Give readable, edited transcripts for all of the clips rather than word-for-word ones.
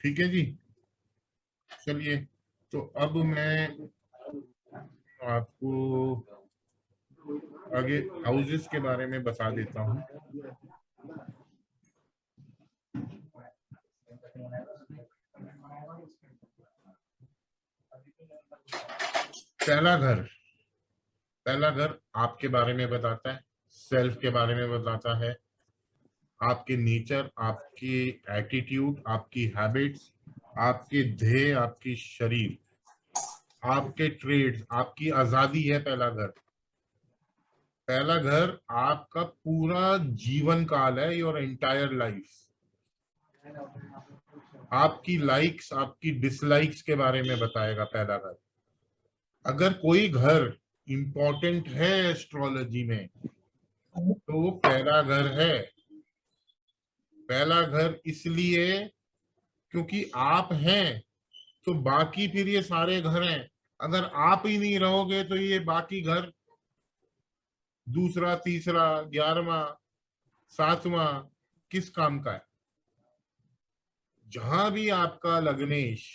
ठीक है जी। चलिए, तो अब मैं आपको आगे हाउसेस के बारे में बता देता हूँ। पहला घर, पहला घर आपके बारे में बताता है, सेल्फ के बारे में बताता है, आपके नेचर, आपकी एटीट्यूड, आपकी हैबिट्स, आपके ध्येय, आपकी शरीर, आपके ट्रेड्स, आपकी आजादी है पहला घर। पहला घर आपका पूरा जीवन काल है, योर एंटायर लाइफ। आपकी लाइक्स, आपकी डिसलाइक्स के बारे में बताएगा पहला घर। अगर कोई घर इंपॉर्टेंट है एस्ट्रोलॉजी में तो वो पहला घर है। पहला घर इसलिए क्योंकि आप हैं तो बाकी फिर ये सारे घर हैं। अगर आप ही नहीं रहोगे तो ये बाकी घर, दूसरा, तीसरा, 11वां, 7वां किस काम का है। जहां भी आपका लग्नेश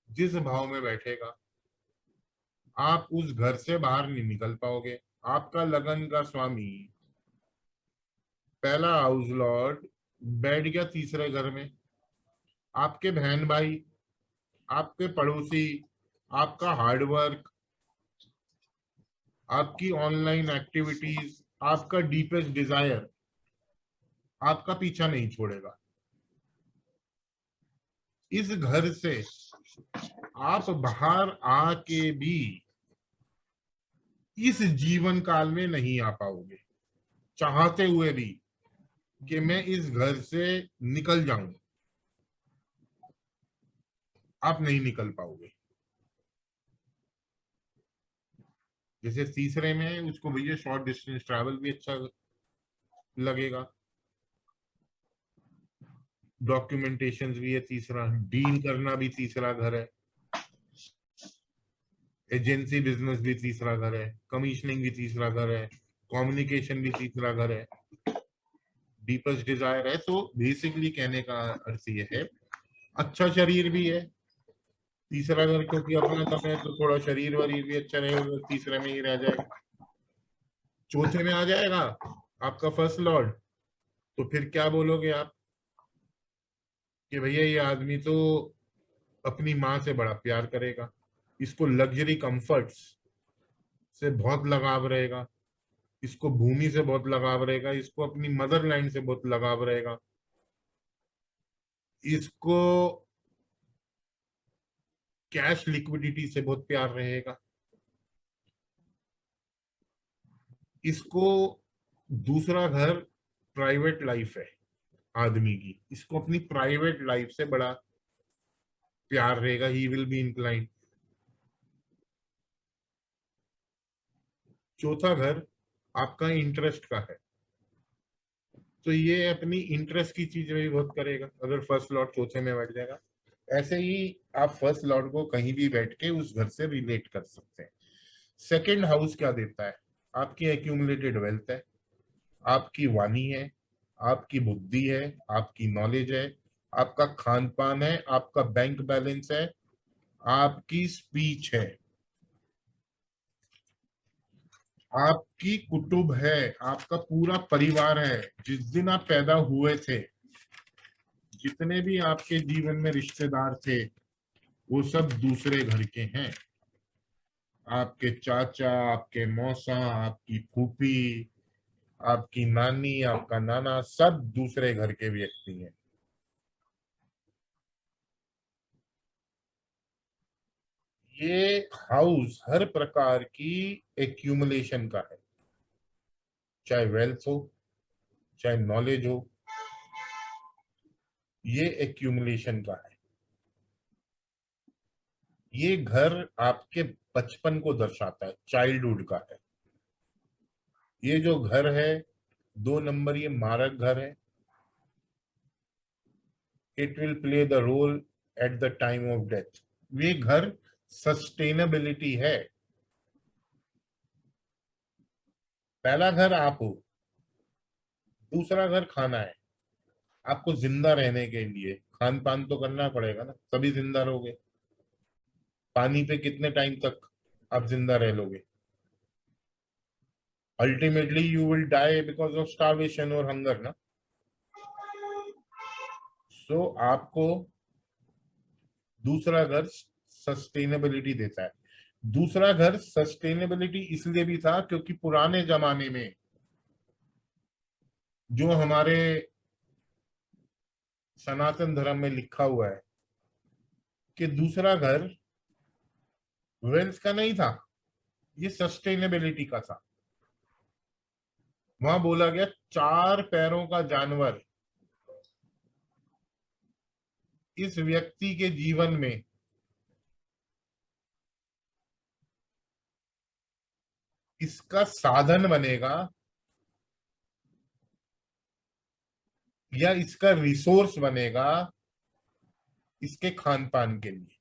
जिस भाव में बैठेगा, आप उस घर से बाहर नहीं निकल पाओगे। आपका लगन का स्वामी, पहला हाउस लॉर्ड, बैठ गया तीसरे घर में। आपके बहन भाई, आपके पड़ोसी, आपका हार्डवर्क, आपकी ऑनलाइन एक्टिविटीज, आपका डीपेस्ट डिजायर आपका पीछा नहीं छोड़ेगा। इस घर से आप बाहर आके भी इस जीवन काल में नहीं आ पाओगे, चाहते हुए भी कि मैं इस घर से निकल जाऊं, आप नहीं निकल पाओगे। जैसे तीसरे में उसको भैया शॉर्ट डिस्टेंस ट्रैवल भी अच्छा लगेगा, डॉक्यूमेंटेशन भी है तीसरा, डील करना भी तीसरा घर है, एजेंसी बिजनेस भी तीसरा घर है, कमीशनिंग भी तीसरा घर है, कम्युनिकेशन भी तीसरा घर है, डीपेस्ट डिजायर है। तो बेसिकली कहने का अर्थ ये है, अच्छा शरीर भी है तीसरा घर, क्योंकि अपना घर है तो थोड़ा शरीर वरीर भी अच्छा रहेगा, तीसरे में ही रह जाएगा। चौथे में आ जाएगा आपका फर्स्ट लॉर्ड, तो फिर क्या बोलोगे आप कि भैया ये आदमी तो अपनी माँ से बड़ा प्यार करेगा, इसको लग्जरी कंफर्ट्स से बहुत लगाव रहेगा, इसको भूमि से बहुत लगाव रहेगा, इसको अपनी मदरलैंड से बहुत लगाव रहेगा, इसको कैश लिक्विडिटी से बहुत प्यार रहेगा, इसको दूसरा घर प्राइवेट लाइफ है आदमी की, इसको अपनी प्राइवेट लाइफ से बड़ा प्यार रहेगा, ही विल बी इंक्लाइंड। चौथा घर आपका इंटरेस्ट का है, तो ये अपनी इंटरेस्ट की चीज में भी बहुत करेगा अगर फर्स्ट लॉर्ड चौथे में बैठ जाएगा। ऐसे ही आप फर्स्ट लॉर्ड को कहीं भी बैठ के उस घर से रिलेट कर सकते हैं। सेकंड हाउस क्या देता है? आपकी एक्यूमुलेटेड वेल्थ है, आपकी वाणी है, आपकी बुद्धि है, आपकी नॉलेज है, आपका खान पान है, आपका बैंक बैलेंस है, आपकी स्पीच है, आपकी कुटुंब है, आपका पूरा परिवार है। जिस दिन आप पैदा हुए थे जितने भी आपके जीवन में रिश्तेदार थे वो सब दूसरे घर के हैं। आपके चाचा, आपके मौसा, आपकी फूफी, आपकी नानी, आपका नाना, सब दूसरे घर के व्यक्ति हैं। ये हाउस हर प्रकार की एक्यूमुलेशन का है, चाहे वेल्थ हो, चाहे नॉलेज हो, ये एक्यूमुलेशन का है। ये घर आपके बचपन को दर्शाता है, चाइल्डहुड का है। ये जो घर है 2 नंबर, ये मारक घर है। It will play the role at the time of death. ये घर सस्टेनेबिलिटी है। पहला घर आप हो, दूसरा घर खाना है। आपको जिंदा रहने के लिए खान पान तो करना पड़ेगा ना, तभी जिंदा रहोगे। पानी पे कितने टाइम तक आप जिंदा रह लोगे? Ultimately you will die because of starvation और हंगर ना। सो आपको दूसरा घर सस्टेनेबिलिटी देता है। दूसरा घर सस्टेनेबिलिटी इसलिए भी था क्योंकि पुराने जमाने में जो हमारे सनातन धर्म में लिखा हुआ है कि दूसरा घर वेल्थ का नहीं था, ये सस्टेनेबिलिटी का था। वहां बोला गया 4 पैरों का जानवर इस व्यक्ति के जीवन में इसका साधन बनेगा या इसका रिसोर्स बनेगा इसके खान पान के लिए।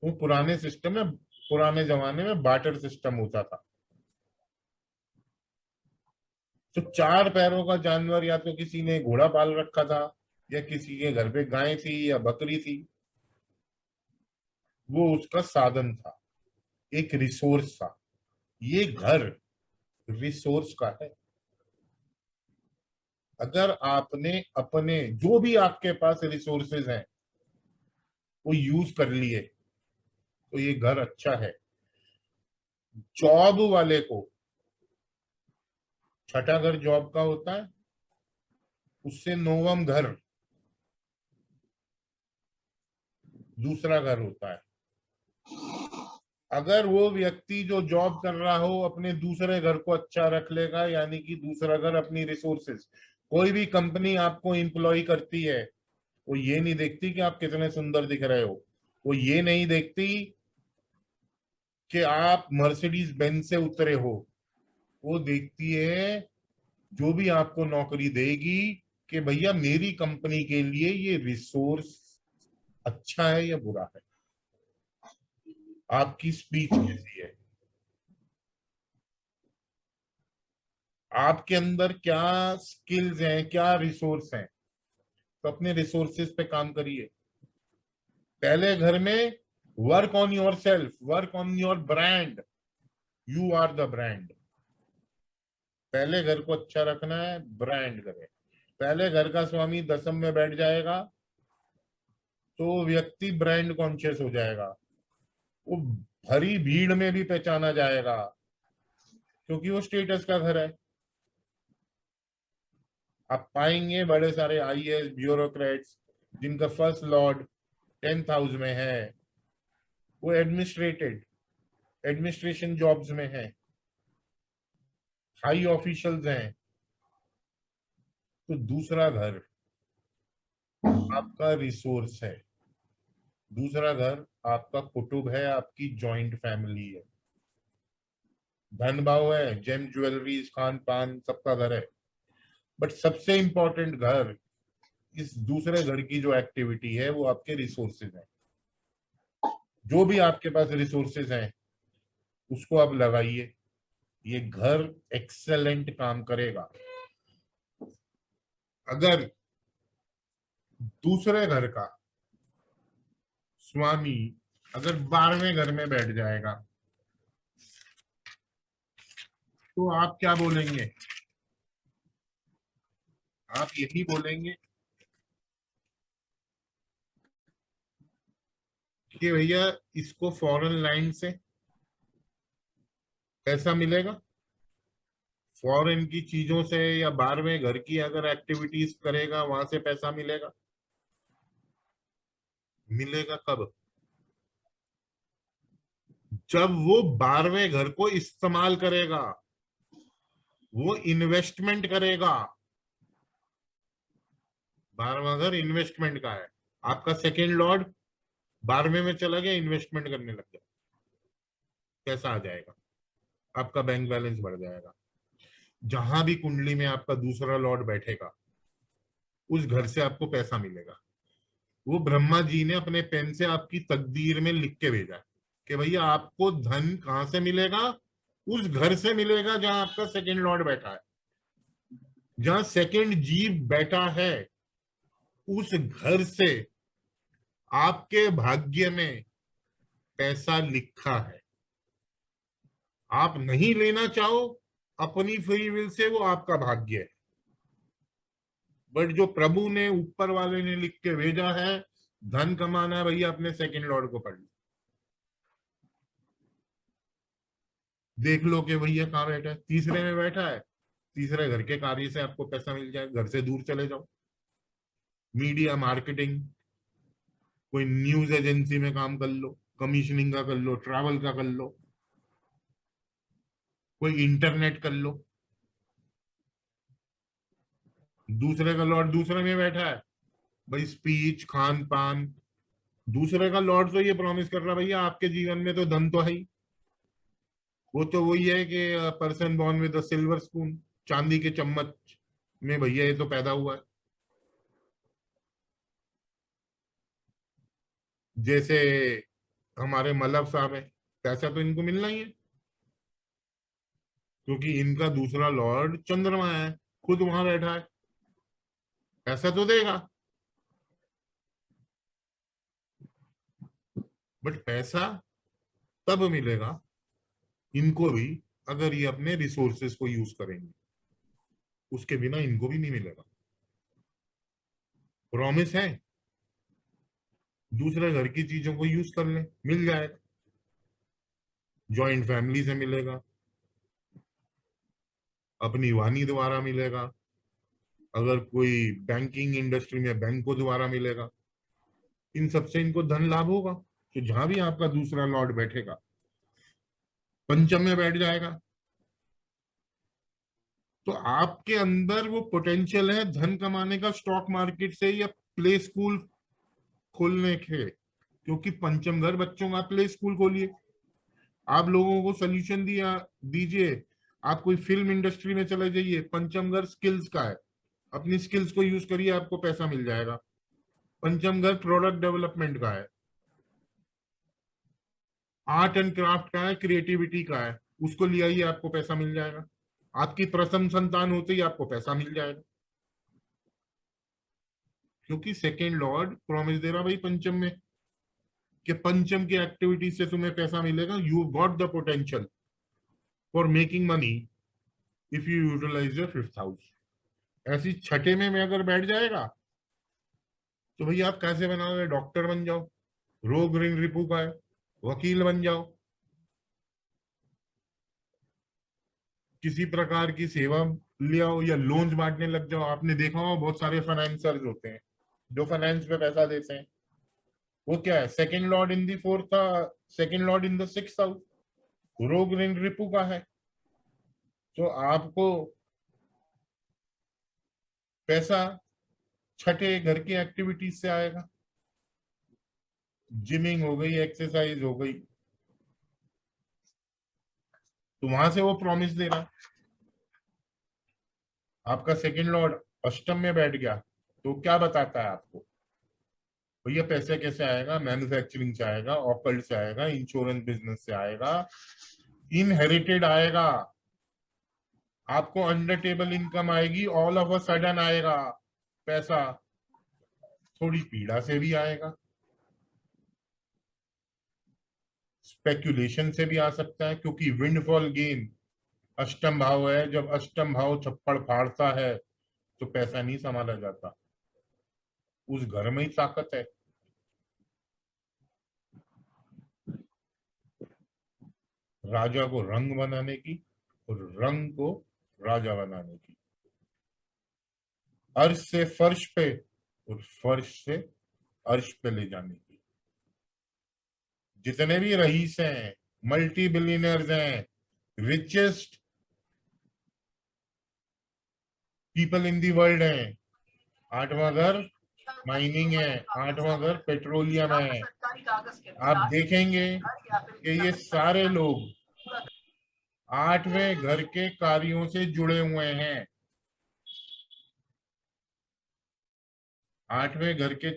वो पुराने सिस्टम में, पुराने जमाने में बार्टर सिस्टम होता था। तो 4 पैरों का जानवर, या तो किसी ने घोड़ा पाल रखा था, या किसी के घर पे गाय थी या बकरी थी, वो उसका साधन था, एक रिसोर्स था। ये घर रिसोर्स का है। अगर आपने अपने जो भी आपके पास रिसोर्सेज हैं वो यूज कर लिए तो ये घर अच्छा है। जॉब वाले को छठा घर जॉब का होता है, उससे नौवां घर दूसरा घर होता है। अगर वो व्यक्ति जो जॉब कर रहा हो अपने दूसरे घर को अच्छा रख लेगा, यानी कि दूसरा घर अपनी रिसोर्सेज। कोई भी कंपनी आपको एम्प्लॉय करती है, वो ये नहीं देखती कि आप कितने सुंदर दिख रहे हो, वो ये नहीं देखती कि आप मर्सिडीज बेंज से उतरे हो। वो देखती है, जो भी आपको नौकरी देगी, कि भैया मेरी कंपनी के लिए ये रिसोर्स अच्छा है या बुरा है, आपकी स्पीच कैसी है, आपके अंदर क्या स्किल्स हैं, क्या रिसोर्स हैं। तो अपने रिसोर्सेज पे काम करिए। पहले घर में work on yourself, work on your brand. You are the brand. पहले घर को अच्छा रखना है, ब्रांड करें। पहले घर का स्वामी दसम में बैठ जाएगा तो व्यक्ति ब्रांड कॉन्शियस हो जाएगा। वो भरी भीड़ में भी पहचाना जाएगा क्योंकि वो स्टेटस का घर है। आप पाएंगे बड़े सारे आईएएस ब्यूरोक्रेट्स जिनका फर्स्ट लॉर्ड 10th हाउस में है, वो एडमिनिस्ट्रेशन जॉब्स में है, हाई ऑफिशियल्स हैं। तो दूसरा घर आपका रिसोर्स है। दूसरा घर आपका कुटुंब है, आपकी जॉइंट फैमिली है, धन भाव है, जेम ज्वेलरीज खान पान सबका घर है। बट सबसे इंपॉर्टेंट घर, इस दूसरे घर की जो एक्टिविटी है वो आपके रिसोर्सेज है। जो भी आपके पास रिसोर्सेज हैं उसको आप लगाइए, ये घर एक्सेलेंट काम करेगा। अगर दूसरे घर का स्वामी अगर 12वें घर में बैठ जाएगा तो आप क्या बोलेंगे? आप यही बोलेंगे कि भैया इसको फॉरेन लाइन से पैसा मिलेगा, फॉरेन की चीजों से, या 12वें घर की अगर एक्टिविटीज करेगा वहां से पैसा मिलेगा। मिलेगा कब? जब वो 12वें घर को इस्तेमाल करेगा, वो इन्वेस्टमेंट करेगा। 12वां घर इन्वेस्टमेंट का है। आपका सेकेंड लॉर्ड 12वें में चला गया, इन्वेस्टमेंट करने लग गया, पैसा आ जाएगा, आपका बैंक बैलेंस बढ़ जाएगा। जहां भी कुंडली में आपका दूसरा लॉर्ड बैठेगा, उस घर से आपको पैसा मिलेगा। वो ब्रह्मा जी ने अपने पेन से आपकी तकदीर में लिख के भेजा कि भैया आपको धन कहां से मिलेगा, उस घर से मिलेगा जहां आपका सेकंड लॉर्ड बैठा है। जहां सेकंड जीव बैठा है, उस घर से आपके भाग्य में पैसा लिखा है। आप नहीं लेना चाहो अपनी फ्री विल से, वो आपका भाग्य है। बट जो प्रभु ने, ऊपर वाले ने लिख के भेजा है, धन कमाना है भैया, अपने सेकंड लॉर्ड को पढ़ लो, देख लो कि भैया कहाँ बैठा है। तीसरे में बैठा है, तीसरे घर के कार्य से आपको पैसा मिल जाए। घर से दूर चले जाओ, मीडिया मार्केटिंग, कोई न्यूज एजेंसी में काम कर लो, कमीशनिंग का कर लो, ट्रैवल का कर लो, कोई इंटरनेट कर लो। दूसरे का लॉर्ड दूसरे में बैठा है भाई, स्पीच, खान पान। दूसरे का लॉर्ड तो ये प्रॉमिस कर रहा है भैया आपके जीवन में तो धन तो है ही। वो तो वही है कि person born with a silver spoon, चांदी के चम्मच में भैया ये तो पैदा हुआ है। जैसे हमारे मल्लभ साहब है, पैसा तो इनको मिलना ही है, क्योंकि इनका दूसरा लॉर्ड चंद्रमा है, खुद वहां बैठा है, पैसा तो देगा। बट पैसा तब मिलेगा इनको भी अगर ये अपने रिसोर्सेस को यूज करेंगे, उसके बिना इनको भी नहीं मिलेगा। प्रॉमिस है, दूसरे घर की चीजों को यूज कर ले, मिल जाएगा। जॉइंट फैमिली से मिलेगा, अपनी वाणी द्वारा मिलेगा, अगर कोई बैंकिंग इंडस्ट्री में बैंकों द्वारा मिलेगा, इन सबसे इनको धन लाभ होगा। तो जहां भी आपका दूसरा लॉर्ड बैठेगा, पंचम में बैठ जाएगा, तो आपके अंदर वो पोटेंशियल है धन कमाने का, स्टॉक मार्केट से या प्ले स्कूल खोलने के। क्योंकि पंचम घर बच्चों का, प्ले स्कूल खोलिए, आप लोगों को सोल्यूशन दिया दीजिए। आप कोई फिल्म इंडस्ट्री में चले जाइए, पंचम घर स्किल्स का है, अपनी स्किल्स को यूज करिए, आपको पैसा मिल जाएगा। पंचम घर प्रोडक्ट डेवलपमेंट का है, आर्ट एंड क्राफ्ट का है, क्रिएटिविटी का है, उसको ले आइए, आपको पैसा मिल जाएगा। आपकी प्रथम संतान होते ही आपको पैसा मिल जाएगा, क्योंकि सेकेंड लॉर्ड प्रॉमिस दे रहा भाई पंचम में कि पंचम की एक्टिविटी से तुम्हें पैसा मिलेगा। You got the potential for making money if you utilise your fifth house. ऐसी छठे में अगर बैठ जाएगा, तो भैया आप कैसे बनाओगे? डॉक्टर बन जाओ, रोग ऋण रिपू का है, वकील बन जाओ, किसी प्रकार की सेवा ले आओ, या लोन्स बांटने लग जाओ। आपने देखा हो बहुत सारे फाइनेंसर्स होते हैं जो फाइनेंस पे पैसा देते हैं, वो क्या है? Second Lord in the fourth, second Lord in the sixth house, रोग ऋण रिपू का है। तो आपको पैसा छठे घर की एक्टिविटीज से आएगा, जिमिंग हो गई, एक्सरसाइज हो गई, तो वहां से वो प्रॉमिस दे रहा है। आपका सेकंड लॉर्ड अष्टम में बैठ गया, तो क्या बताता है आपको? भैया पैसे कैसे आएगा? मैन्युफैक्चरिंग से आएगा, ऑकल्ट से आएगा, इंश्योरेंस बिजनेस से आएगा, इनहेरिटेड आएगा, आपको अंडर टेबल इनकम आएगी, ऑल ऑफ अ सडन आएगा पैसा, थोड़ी पीड़ा से भी आएगा, स्पेक्यूलेशन से भी आ सकता है, क्योंकि विंडफॉल गेन अष्टम भाव है। जब अष्टम भाव छप्पड़ फाड़ता है तो पैसा नहीं संभाला जाता, उस घर में ही ताकत है। राजा को रंग बनाने की और रंग को राजा बनाने की, अर्श से फर्श पे और फर्श से अर्श पे ले जाने की। जितने भी रईस हैं, मल्टी बिलियनर्स हैं, richest people in the world हैं। आठवां घर माइनिंग है, आठवां घर पेट्रोलियम है। आप देखेंगे कि ये सारे लोग आठवें घर के कार्यों से जुड़े हुए हैं। आठवें घर के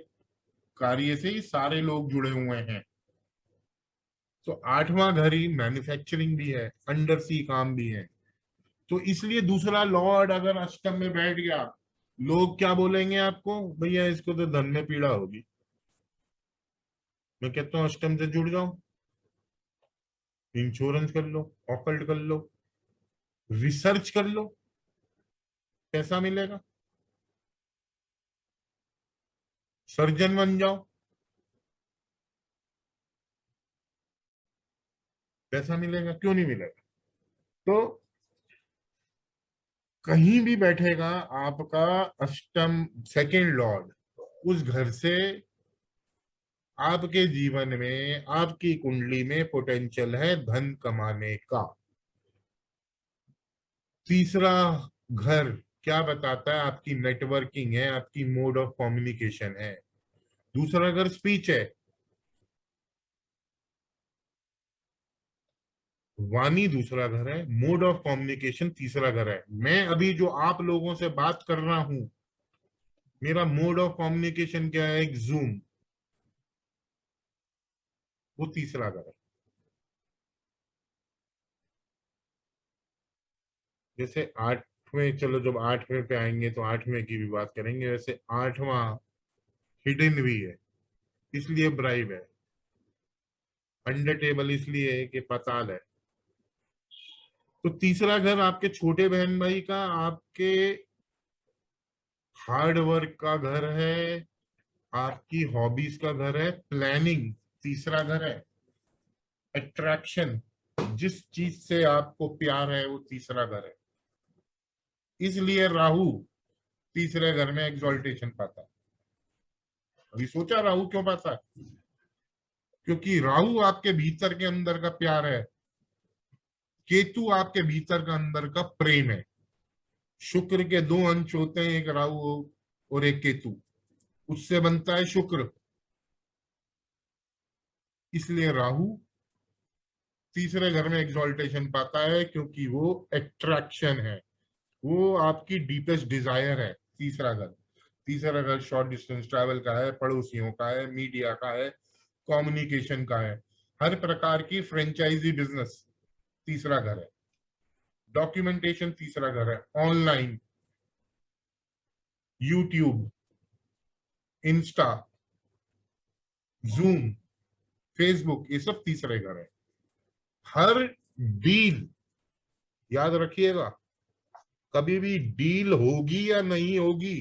कार्य से ही सारे लोग जुड़े हुए हैं। तो आठवां घर ही मैन्युफैक्चरिंग भी है, अंडर सी काम भी है। तो इसलिए दूसरा लॉर्ड अगर अष्टम में बैठ गया, लोग क्या बोलेंगे आपको, भैया इसको तो धन में पीड़ा होगी। मैं कहता हूं अष्टम से जुड़ जाओ, इंश्योरेंस कर लो, ऑकल्ट कर लो, रिसर्च कर लो, पैसा मिलेगा। सर्जन बन जाओ, पैसा मिलेगा, क्यों नहीं मिलेगा। तो कहीं भी बैठेगा आपका अष्टम सेकंड लॉर्ड, उस घर से आपके जीवन में, आपकी कुंडली में पोटेंशियल है धन कमाने का। तीसरा घर क्या बताता है, आपकी नेटवर्किंग है, आपकी मोड ऑफ कम्युनिकेशन है। दूसरा घर स्पीच है, वाणी दूसरा घर है, मोड ऑफ कम्युनिकेशन तीसरा घर है। मैं अभी जो आप लोगों से बात कर रहा हूं, मेरा मोड ऑफ कम्युनिकेशन क्या है, एक जूम, वो तीसरा घर है। जैसे आठवें, चलो जब आठवें पे आएंगे तो आठवें की भी बात करेंगे। वैसे आठवां हिडन भी है, इसलिए ब्राइब है। अंडर टेबल इसलिए है कि पाताल है। तो तीसरा घर आपके छोटे बहन भाई का, आपके हार्ड वर्क का घर है, आपकी हॉबीज का घर है, प्लानिंग तीसरा घर है, अट्रैक्शन, जिस चीज से आपको प्यार है वो तीसरा घर है। इसलिए राहु तीसरे घर में एग्जॉल्टेशन पाता है। अभी सोचा राहु क्यों पाता है, क्योंकि राहु आपके भीतर के अंदर का प्यार है, केतु आपके भीतर का अंदर का प्रेम है। शुक्र के दो अंश होते हैं, एक राहु और एक केतु, उससे बनता है शुक्र। इसलिए राहु तीसरे घर में एग्जॉल्टेशन पाता है, क्योंकि वो एट्रैक्शन है, वो आपकी डीपेस्ट डिजायर है। तीसरा घर, तीसरा घर शॉर्ट डिस्टेंस ट्रैवल का है, पड़ोसियों का है, मीडिया का है, कम्युनिकेशन का है, हर प्रकार की फ्रेंचाइजी बिजनेस तीसरा घर है, डॉक्यूमेंटेशन तीसरा घर है, online, YouTube, Insta, zoom, Facebook, ये सब तीसरे घर है। हर डील, याद रखिएगा, कभी भी डील होगी या नहीं होगी,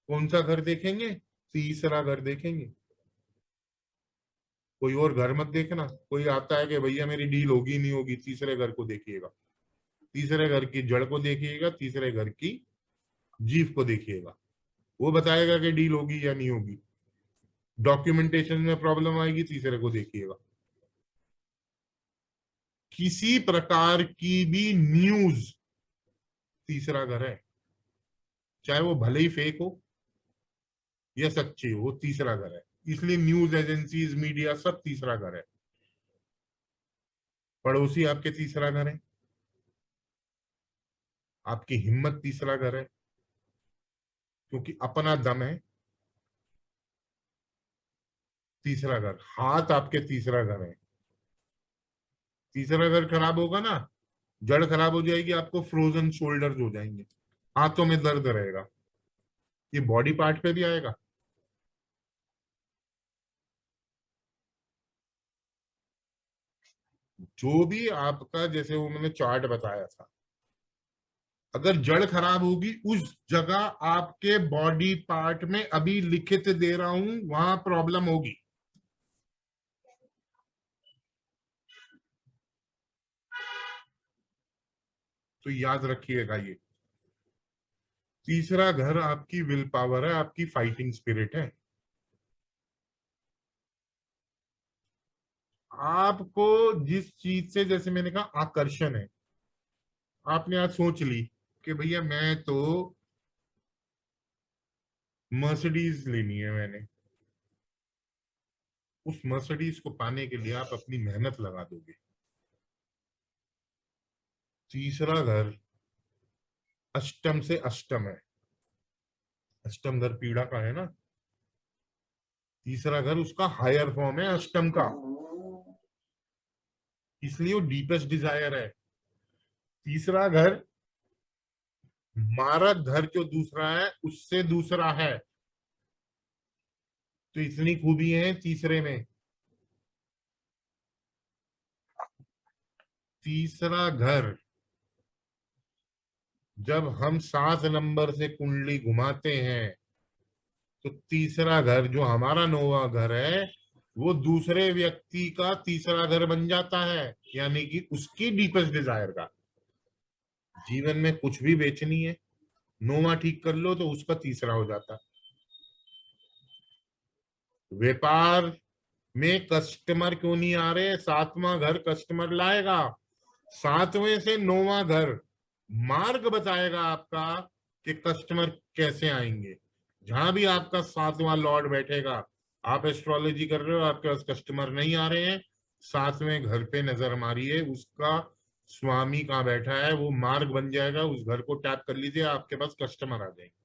कौन सा घर देखेंगे, तीसरा घर देखेंगे। कोई और घर मत देखना। कोई आता है कि भैया मेरी डील होगी नहीं होगी, तीसरे घर को देखिएगा, तीसरे घर की जड़ को देखिएगा, तीसरे घर की जीव को देखिएगा, वो बताएगा कि डील होगी या नहीं होगी। डॉक्यूमेंटेशन में प्रॉब्लम आएगी, तीसरे को देखिएगा। किसी प्रकार की भी न्यूज तीसरा घर है, चाहे वो भले ही फेक हो या सच्ची हो, वो तीसरा घर है। इसलिए न्यूज एजेंसीज, मीडिया, सब तीसरा घर है। पड़ोसी आपके तीसरा घर है, आपकी हिम्मत तीसरा घर है, क्योंकि अपना दम है। तीसरा घर, हाथ आपके तीसरा घर है। तीसरा घर खराब होगा ना, जड़ खराब हो जाएगी, आपको फ्रोजन शोल्डर्स हो जाएंगे, हाथों में दर्द रहेगा, ये बॉडी पार्ट पे भी आएगा। जो भी आपका, जैसे वो मैंने चार्ट बताया था, अगर जड़ खराब होगी उस जगह, आपके बॉडी पार्ट में, अभी लिखित दे रहा हूं, वहां प्रॉब्लम होगी। तो याद रखिएगा, ये तीसरा घर आपकी विल पावर है, आपकी फाइटिंग स्पिरिट है। आपको जिस चीज से, जैसे मैंने कहा, आकर्षण है, आपने आज सोच ली कि भैया मैं तो मर्सिडीज लेनी है मैंने, उस मर्सिडीज को पाने के लिए आप अपनी मेहनत लगा दोगे। तीसरा घर अष्टम से अष्टम है, अष्टम घर पीड़ा का है ना, तीसरा घर उसका हायर फॉर्म है अष्टम का, इसलिए वो डीपेस्ट डिजायर है। तीसरा घर मारक घर जो दूसरा है उससे दूसरा है, तो इतनी खूबी है तीसरे में। तीसरा घर जब हम 7 नंबर से कुंडली घुमाते हैं, तो तीसरा घर जो हमारा नौवां घर है वो दूसरे व्यक्ति का तीसरा घर बन जाता है, यानी कि उसकी डीपेस्ट डिजायर का। जीवन में कुछ भी बेचनी है, नौवां ठीक कर लो तो उसका तीसरा हो जाता है। व्यापार में कस्टमर क्यों नहीं आ रहे, 7वां घर कस्टमर लाएगा, 7वें से 9वां घर मार्ग बताएगा आपका कि कस्टमर कैसे आएंगे। जहां भी आपका 7वां लॉर्ड बैठेगा, आप एस्ट्रोलॉजी कर रहे हो, आपके पास कस्टमर नहीं आ रहे हैं, 7वें घर पे नजर मारिए, उसका स्वामी कहाँ बैठा है, वो मार्ग बन जाएगा, उस घर को टैप कर लीजिए, आपके पास कस्टमर आ जाएंगे।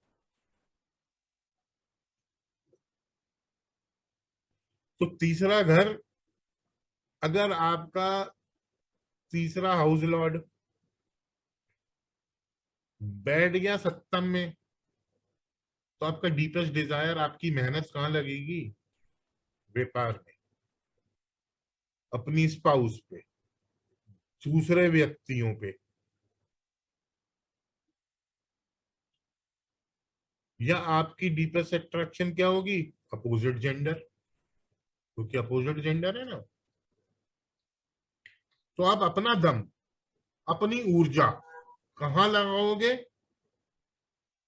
तो तीसरा घर, अगर आपका तीसरा हाउस लॉर्ड बैठ गया सप्तम में, तो आपका डीपेस्ट डिजायर, आपकी मेहनत कहाँ लगेगी, व्यापार में, अपनी स्पाउस पे, दूसरे व्यक्तियों पे, या आपकी डीपेस्ट अट्रैक्शन क्या होगी, अपोजिट जेंडर, क्योंकि अपोजिट जेंडर है ना। तो आप अपना दम, अपनी ऊर्जा कहाँ लगाओगे,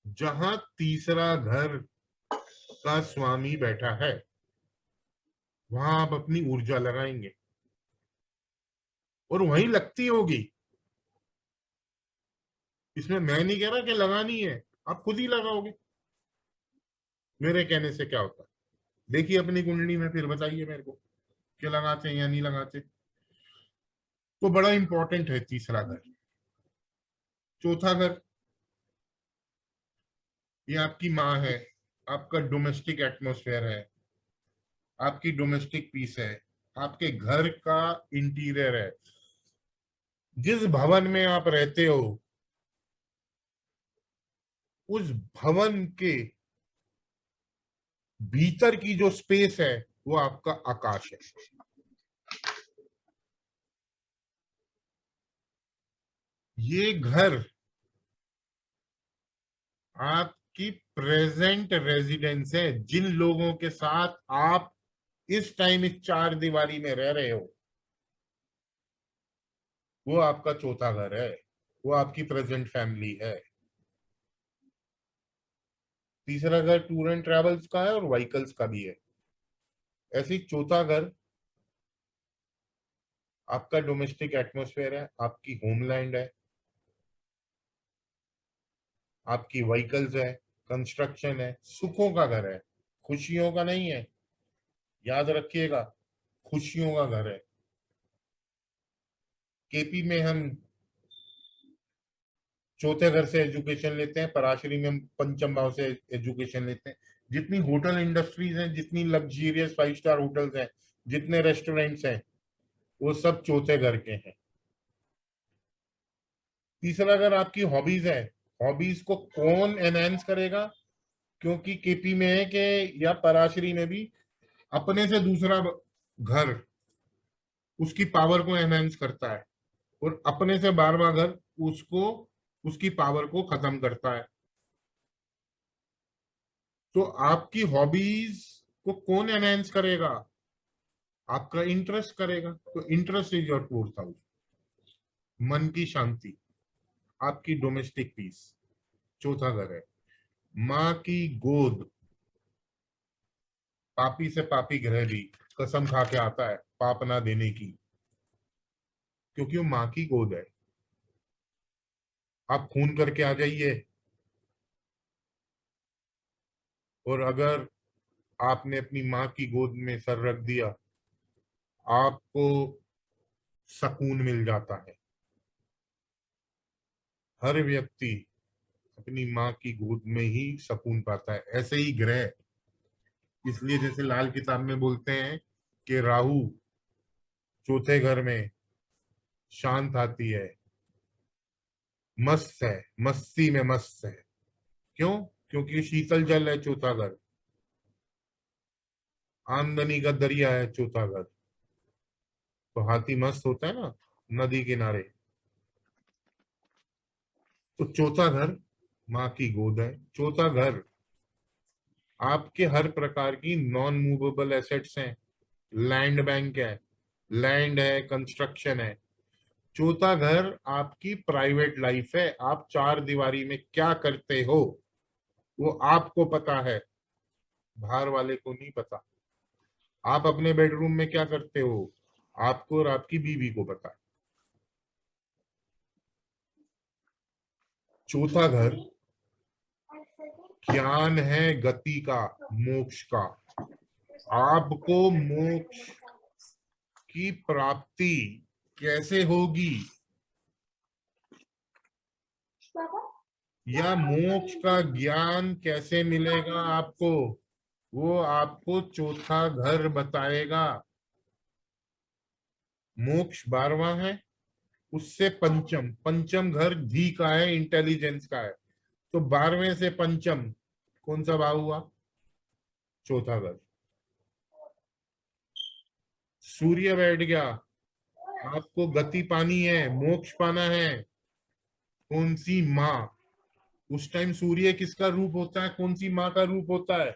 जहां तीसरा घर का स्वामी बैठा है, वहां आप अपनी ऊर्जा लगाएंगे, और वहीं लगती होगी। इसमें मैं नहीं कह रहा कि लगानी है, आप खुद ही लगाओगे, मेरे कहने से क्या होता है। देखिए अपनी कुंडली में, फिर बताइए मेरे को कि लगाते हैं या नहीं लगाते। तो बड़ा इंपॉर्टेंट है तीसरा घर। चौथा घर, ये आपकी माँ है, आपका डोमेस्टिक एटमॉस्फेयर है, आपकी डोमेस्टिक पीस है, आपके घर का इंटीरियर है, जिस भवन में आप रहते हो उस भवन के भीतर की जो स्पेस है वो आपका आकाश है। ये घर आपकी प्रेजेंट रेजिडेंस है, जिन लोगों के साथ आप इस टाइम इस चार दीवारी में रह रहे हो, वो आपका चौथा घर है, वो आपकी प्रेजेंट फैमिली है। तीसरा घर टूर एंड ट्रेवल्स का है और व्हीकल्स का भी है। ऐसे ही चौथा घर आपका डोमेस्टिक एटमॉस्फेयर है, आपकी होमलैंड है, आपकी व्हीकल्स है, कंस्ट्रक्शन है, सुखों का घर है, खुशियों का नहीं है, याद रखिएगा, खुशियों का घर है। केपी में हम चौथे घर से एजुकेशन लेते हैं, पराशरी में हम पंचम भाव से एजुकेशन लेते हैं। जितनी होटल इंडस्ट्रीज हैं, जितनी लग्जरियस 5 स्टार होटल्स हैं, जितने रेस्टोरेंट्स हैं, वो सब चौथे घर के हैं। तीसरा घर आपकी हॉबीज है, हॉबीज को कौन एनहेंस करेगा, क्योंकि केपी में है कि, या पराशरी में भी, अपने से दूसरा घर उसकी पावर को एनहेंस करता है, और अपने से 12वां घर उसको, उसकी पावर को खत्म करता है। तो आपकी हॉबीज को कौन एनहेंस करेगा, आपका इंटरेस्ट करेगा, तो interest is your fourth house. मन की शांति, आपकी डोमेस्टिक पीस, चौथा घर है। माँ की गोद, पापी से पापी ग्रह भी कसम खा के आता है पाप ना देने की, क्योंकि वो माँ की गोद है। आप खून करके आ जाइए, और अगर आपने अपनी माँ की गोद में सर रख दिया, आपको सुकून मिल जाता है। हर व्यक्ति अपनी माँ की गोद में ही सुकून पाता है। ऐसे ही ग्रह, इसलिए जैसे लाल किताब में बोलते हैं कि राहु चौथे घर में शांत आती है, मस्त है, मस्ती में मस्त है। क्यों? क्योंकि शीतल जल है चौथा घर, आमदनी का दरिया है चौथा घर। तो हाथी मस्त होता है ना नदी किनारे। तो चौथा घर माँ की गोद है। चौथा घर आपके हर प्रकार की नॉन मूवेबल एसेट्स हैं, लैंड बैंक है, लैंड है, कंस्ट्रक्शन है। चौथा घर आपकी प्राइवेट लाइफ है। आप चार दीवारी में क्या करते हो वो आपको पता है, बाहर वाले को नहीं पता। आप अपने बेडरूम में क्या करते हो आपको और आपकी बीवी को पता है। चौथा घर ज्ञान है, गति का, मोक्ष का। आपको मोक्ष की प्राप्ति कैसे होगी, या मोक्ष का ज्ञान कैसे मिलेगा आपको, वो आपको चौथा घर बताएगा। मोक्ष 12वां है, उससे पंचम, पंचम घर धी का है, इंटेलिजेंस का है। तो 12वें से पंचम कौन सा भाव हुआ? चौथा घर। सूर्य बैठ गया, आपको गति पानी है, मोक्ष पाना है। कौन सी माँ? उस टाइम सूर्य किसका रूप होता है, कौन सी माँ का रूप होता है?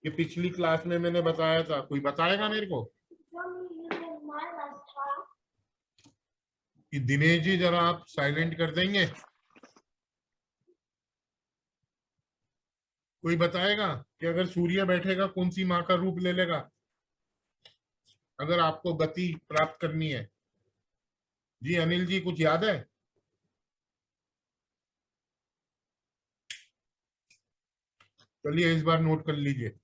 ये पिछली क्लास में मैंने बताया था, कोई बताएगा मेरे को? कि दिनेश जी जरा आप साइलेंट कर देंगे, कोई बताएगा कि अगर सूर्य बैठेगा कौन सी माँ का रूप ले लेगा, अगर आपको गति प्राप्त करनी है? जी अनिल जी, कुछ याद है? चलिए इस बार नोट कर लीजिए।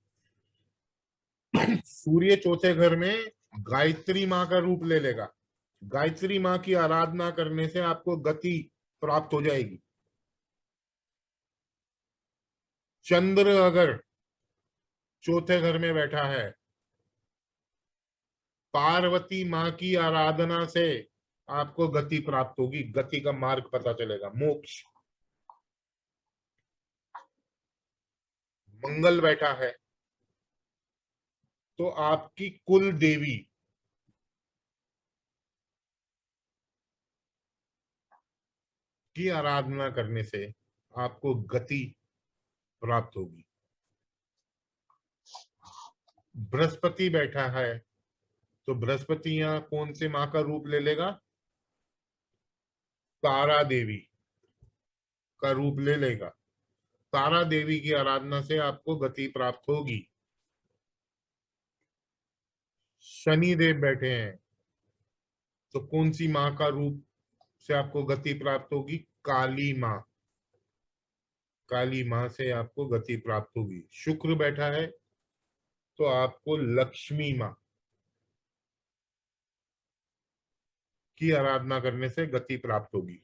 सूर्य चौथे घर में गायत्री माँ का रूप ले लेगा। गायत्री माँ की आराधना करने से आपको गति प्राप्त हो जाएगी। चंद्र अगर चौथे घर में बैठा है, पार्वती माँ की आराधना से आपको गति प्राप्त होगी, गति का मार्ग पता चलेगा, मोक्ष। मंगल बैठा है तो आपकी कुल देवी की आराधना करने से आपको गति प्राप्त होगी। बृहस्पति बैठा है तो बृहस्पति यहाँ कौन से माँ का रूप ले लेगा? तारा देवी का रूप ले लेगा। तारा देवी की आराधना से आपको गति प्राप्त होगी। शनि देव बैठे हैं तो कौन सी माँ का रूप से आपको गति प्राप्त होगी? काली माँ। काली माँ से आपको गति प्राप्त होगी। शुक्र बैठा है तो आपको लक्ष्मी माँ की आराधना करने से गति प्राप्त होगी।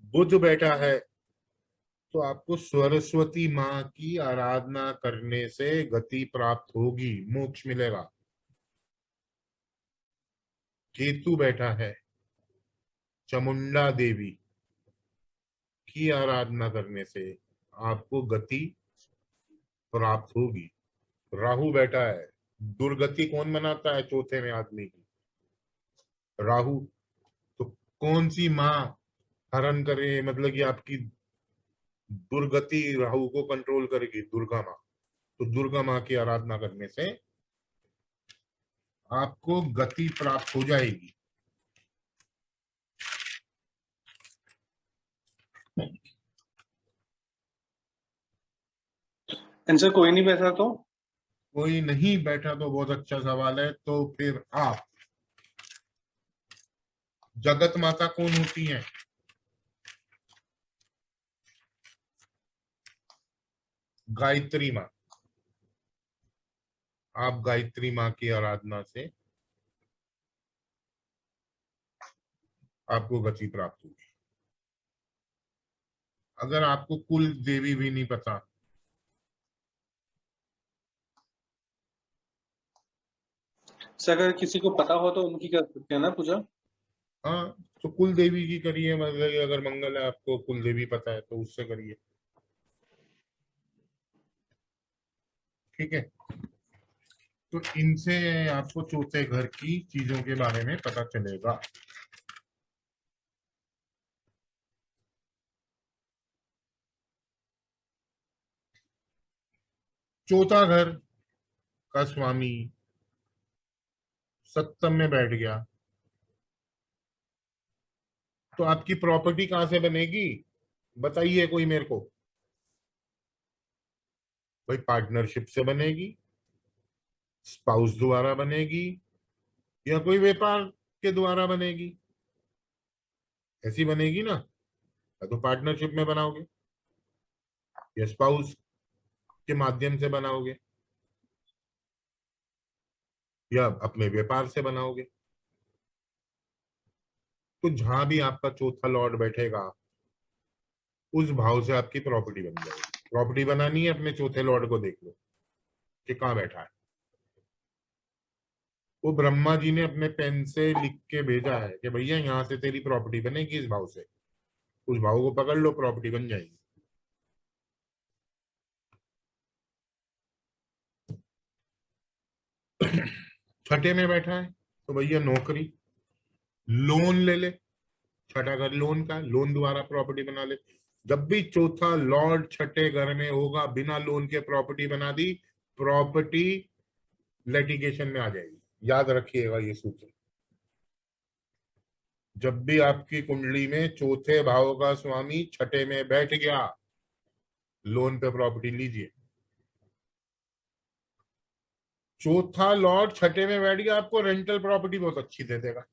बुध बैठा है तो आपको सरस्वती माँ की आराधना करने से गति प्राप्त होगी, मोक्ष मिलेगा। केतु बैठा है, चामुंडा देवी की आराधना करने से आपको गति प्राप्त होगी। राहु बैठा है, दुर्गति कौन बनाता है चौथे में आदमी की? राहु। तो कौन सी माँ हरण करे, मतलब कि आपकी दुर्गति राहु को कंट्रोल करेगी? दुर्गा माँ। तो दुर्गा माँ की आराधना करने से आपको गति प्राप्त हो जाएगी। आंसर कोई नहीं बैठा तो कोई नहीं बैठा तो बहुत अच्छा सवाल है। तो फिर आप, जगत माता कौन होती है? गायत्री माँ। आप गायत्री माँ की आराधना से आपको गति प्राप्त होगी। अगर आपको कुल देवी भी नहीं पता, सर अगर किसी को पता हो तो उनकी कर सकते हैं ना पूजा? हाँ, तो कुल देवी की करिए। मतलब अगर मंगल है, आपको कुल देवी पता है तो उससे करिए। ठीक है, तो इनसे आपको चौथे घर की चीजों के बारे में पता चलेगा। चौथा घर का स्वामी सप्तम में बैठ गया तो आपकी प्रॉपर्टी कहां से बनेगी? बताइए कोई मेरे को। भाई पार्टनरशिप से बनेगी, स्पाउस द्वारा बनेगी, या कोई व्यापार के द्वारा बनेगी। ऐसी बनेगी ना, या तो पार्टनरशिप में बनाओगे या स्पाउस के माध्यम से बनाओगे या अपने व्यापार से बनाओगे। तो जहां भी आपका चौथा लॉर्ड बैठेगा उस भाव से आपकी प्रॉपर्टी बन जाएगी। प्रॉपर्टी बनानी है, अपने चौथे लॉर्ड को देख लो कि कहाँ बैठा है। वो ब्रह्मा जी ने अपने पेन से लिख के भेजा है कि भैया यहाँ से तेरी प्रॉपर्टी बनेगी इस भाव से। उस भाव को पकड़ लो, प्रॉपर्टी बन जाएगी। छठे में बैठा है तो भैया नौकरी, लोन ले ले। छठा घर लोन का, लोन द्वारा प्रॉपर्टी बना ले। जब भी चौथा लॉर्ड छठे घर में होगा, बिना लोन के प्रॉपर्टी बना दी, प्रॉपर्टी लिटिगेशन में आ जाएगी। याद रखिएगा ये सूत्र। जब भी आपकी कुंडली में चौथे भाव का स्वामी छठे में बैठ गया, लोन पे प्रॉपर्टी लीजिए। चौथा लॉर्ड छठे में बैठ गया, आपको रेंटल प्रॉपर्टी बहुत अच्छी दे देगा।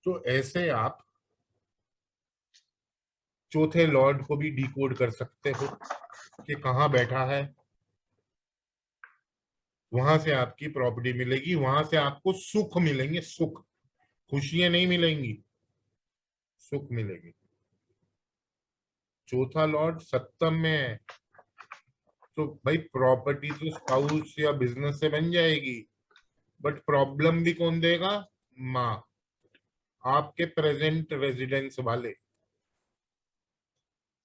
तो ऐसे आप चौथे लॉर्ड को भी डिकोड कर सकते हो कि कहाँ बैठा है। वहां से आपकी प्रॉपर्टी मिलेगी, वहां से आपको सुख मिलेंगे। सुख, खुशियां नहीं मिलेंगी, सुख मिलेगी। चौथा लॉर्ड सप्तम में है तो भाई प्रॉपर्टी तो स्पाउस या बिजनेस से बन जाएगी, बट प्रॉब्लम भी कौन देगा? माँ, आपके प्रेजेंट रेजिडेंस वाले।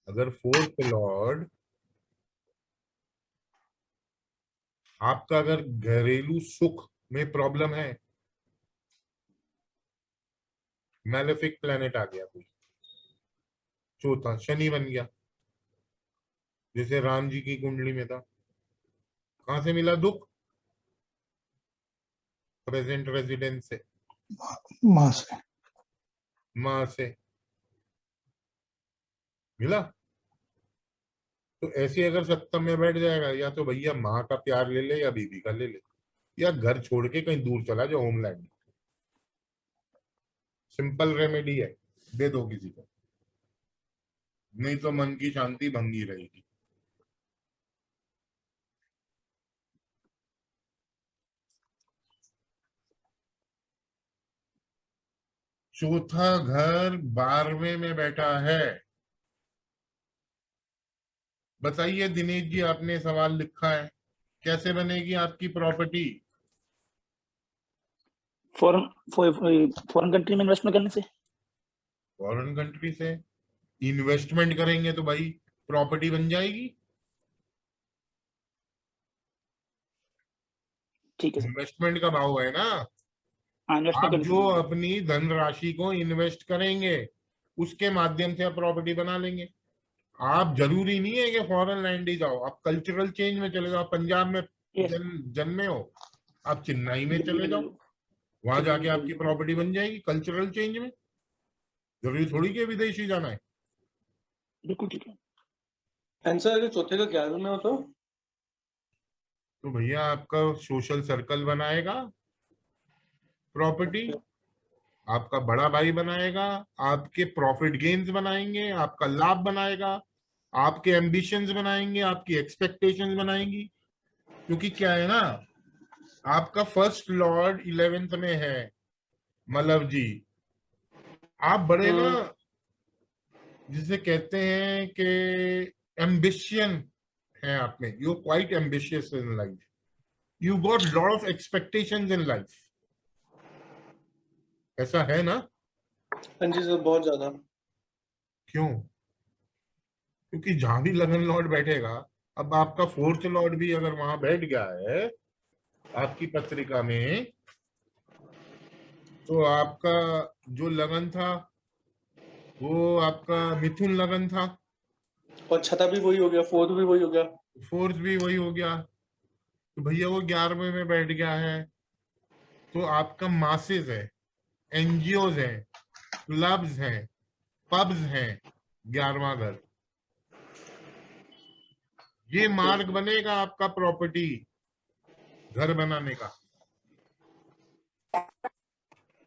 अगर फोर्थ लॉर्ड आपका, अगर घरेलू सुख में प्रॉब्लम है, मैलेफिक प्लेनेट आ गया कोई, चौथा शनि बन गया, जैसे राम जी की कुंडली में था। कहां से मिला दुख? प्रेजेंट रेजिडेंस से, माँ से। माँ से मिला। तो ऐसे अगर सप्तम में बैठ जाएगा, या तो भैया माँ का प्यार ले ले या बीबी का ले ले, या घर छोड़ के कहीं दूर चला जाओ, होमलैंड। सिंपल रेमेडी है, दे दो किसी को, नहीं तो मन की शांति भंगी रहेगी। चौथा घर 12वें में बैठा है। बताइए दिनेश जी, आपने सवाल लिखा है, कैसे बनेगी आपकी प्रॉपर्टी? फॉरेन कंट्री में इन्वेस्टमेंट करने से। फॉरेन कंट्री से इन्वेस्टमेंट करेंगे तो भाई प्रॉपर्टी बन जाएगी। ठीक है सर। इन्वेस्टमेंट का भाव है ना। हाँ, इन्वेस्टमेंट आप करने जो से। अपनी धनराशि को इन्वेस्ट करेंगे उसके माध्यम से आप प्रॉपर्टी बना लेंगे। आप जरूरी नहीं है कि फॉरेन लैंड ही जाओ, आप कल्चरल चेंज में चले जाओ। पंजाब में यस। जन्मे हो, आप चेन्नई में चले जाओ, वहां जाके आपकी प्रॉपर्टी बन जाएगी कल्चरल चेंज में। जरूरी थोड़ी कि विदेशी जाना है। बिल्कुल ठीक है। आंसर अगर चौथे का 11 में हो तो भैया आपका सोशल सर्कल बनाएगा प्रॉपर्टी, ओके आपका बड़ा भाई बनाएगा, आपके प्रॉफिट गेन्स बनाएंगे, आपका लाभ बनाएगा, आपके एम्बिशंस बनाएंगे, आपकी एक्सपेक्टेशंस बनाएंगी। क्योंकि क्या है ना, आपका फर्स्ट लॉर्ड 11th में है मलव जी। आप बड़े ना, जिसे कहते हैं कि एम्बिशियन है आप में, you quite ambitious in life, you got lot of expectations in life. ऐसा है ना? हाँ जी सर, बहुत ज्यादा। क्यों? क्योंकि जहां भी लगन लॉर्ड बैठेगा, अब आपका फोर्थ लॉर्ड भी अगर वहां बैठ गया है आपकी पत्रिका में, तो आपका जो लगन था वो आपका मिथुन लगन था, और छठा भी वही हो गया, फोर्थ भी वही हो गया। फोर्थ भी वही हो गया, तो भैया वो 11वें में बैठ गया है। तो आपका मासेस है, एनजीओज हैं, क्लब्स हैं, पब्स हैं, 11वां घर। ये ओके मार्ग बनेगा आपका प्रॉपर्टी घर बनाने का।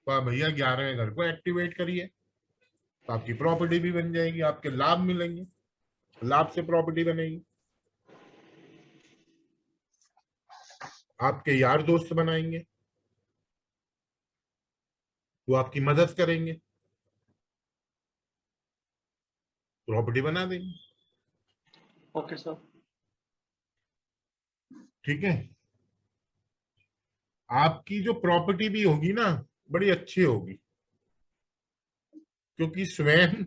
तो आप भैया 11वें घर को एक्टिवेट करिए, तो आपकी प्रॉपर्टी भी बन जाएगी, आपके लाभ मिलेंगे, लाभ से प्रॉपर्टी बनेगी, आपके यार दोस्त बनाएंगे, वो आपकी मदद करेंगे, प्रॉपर्टी बना देंगे। Okay sir. ठीक है? आपकी जो प्रॉपर्टी भी होगी ना, बड़ी अच्छी होगी, क्योंकि स्वयं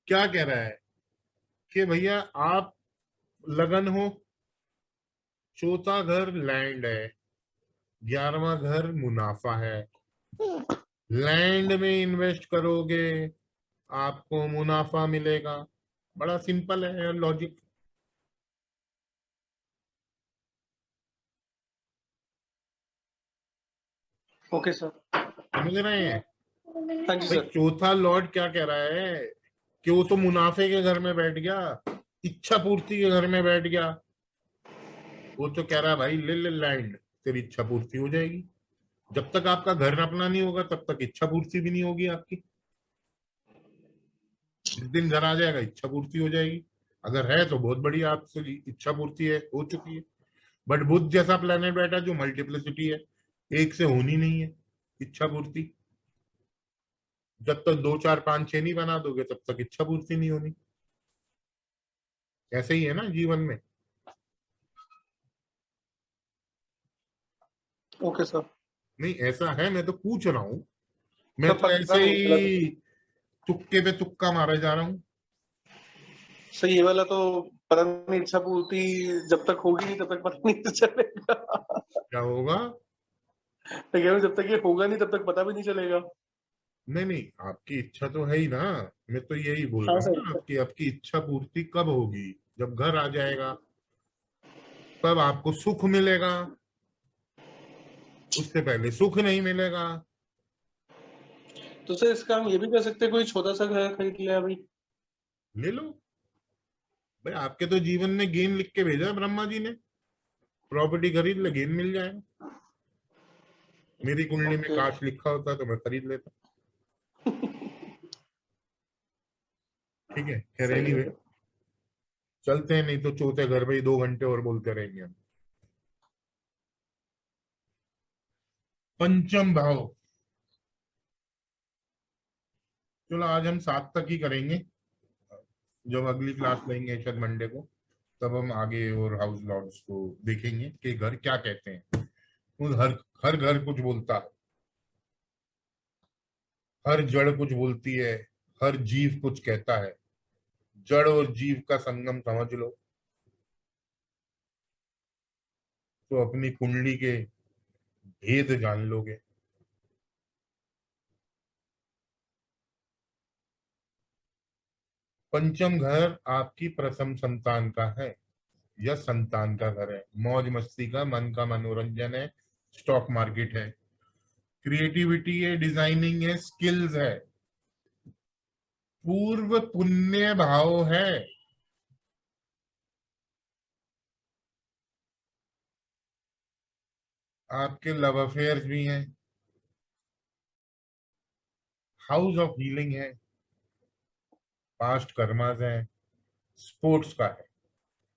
क्या कह रहा है कि भैया आप लगन हो, चौथा घर लैंड है, 11वां घर मुनाफा है। लैंड में इन्वेस्ट करोगे आपको मुनाफा मिलेगा। बड़ा सिंपल है लॉजिक। Okay sir. समझ रहे हैं? हाँ जी भाई सर। चौथा लॉर्ड क्या कह रहा है कि वो तो मुनाफे के घर में बैठ गया, इच्छा पूर्ति के घर में बैठ गया। वो तो कह रहा है भाई ले ले लैंड, तेरी इच्छा पूर्ति हो जाएगी। जब तक आपका घर अपना नहीं होगा तब तक इच्छा पूर्ति भी नहीं होगी आपकी। जिस दिन घर आ जाएगा इच्छा पूर्ति हो जाएगी। अगर है तो बहुत बढ़िया, आपसे इच्छा पूर्ति है, हो चुकी है। बट बुध जैसा प्लेनेट बैठा जो मल्टीप्लिसिटी है, एक से होनी नहीं है इच्छा पूर्ति। जब तक 2 4 5 6 नहीं बना दोगे तब तक इच्छा पूर्ति नहीं होनी। ऐसे ही है ना जीवन में। Okay sir. नहीं ऐसा है, मैं तो पूछ रहा हूं, मैं सर तो पता ऐसे नहीं चला तो। ही तुक्के पे तुक्का मारे जा रहा हूँ। सर ये वाला तो पता नहीं, इच्छा पूर्ति जब तक होगी नहीं तब तक पता नहीं चलेगा। क्या होगा? मैं कह रहा हूँ जब तक ये होगा नहीं तब तक पता भी नहीं चलेगा। नहीं नहीं, आपकी इच्छा तो है ही ना। मैं तो यही बोल हाँ रहा हूँ सर। ना, आपकी आपकी इच्छा पूर्ति कब होगी? जब घर आ जाएगा तब आपको सुख मिलेगा, उससे पहले सुख नहीं मिलेगा। तो सर इसका हम ये भी कर सकते हैं, कोई छोटा सा घर खरीद लिया अभी। ले लो भाई, आपके तो जीवन में गेम लिख के भेजा है ब्रह्मा जी ने, प्रॉपर्टी खरीद ले गेम मिल जाएगा। मेरी कुंडली में ओके। काश लिखा होता तो मैं खरीद लेता। ठीक है, खैर सही है एनीवे सर। चलते हैं, नहीं तो चौथे घर पे ही 2 घंटे और बोलते रहेंगे हम। पंचम भाव, चलो आज हम 7 तक ही करेंगे। जब अगली क्लास लेंगे शायद मंडे को, तब हम आगे और हाउस लॉर्ड्स को देखेंगे कि घर क्या कहते हैं। हर हर घर कुछ बोलता है, हर जड़ कुछ बोलती है, हर जीव कुछ कहता है। जड़ और जीव का संगम समझ लो, तो अपनी कुंडली के भेद जान लोगे। पंचम घर आपकी प्रथम संतान का है, या संतान का घर है, मौज मस्ती का, मन का मनोरंजन है, स्टॉक मार्केट है, क्रिएटिविटी है, डिजाइनिंग है, स्किल्स है, पूर्व पुण्य भाव है, आपके लव अफेयर्स भी हैं, हाउस ऑफ हीलिंग है, पास्ट कर्मास है, स्पोर्ट्स का है।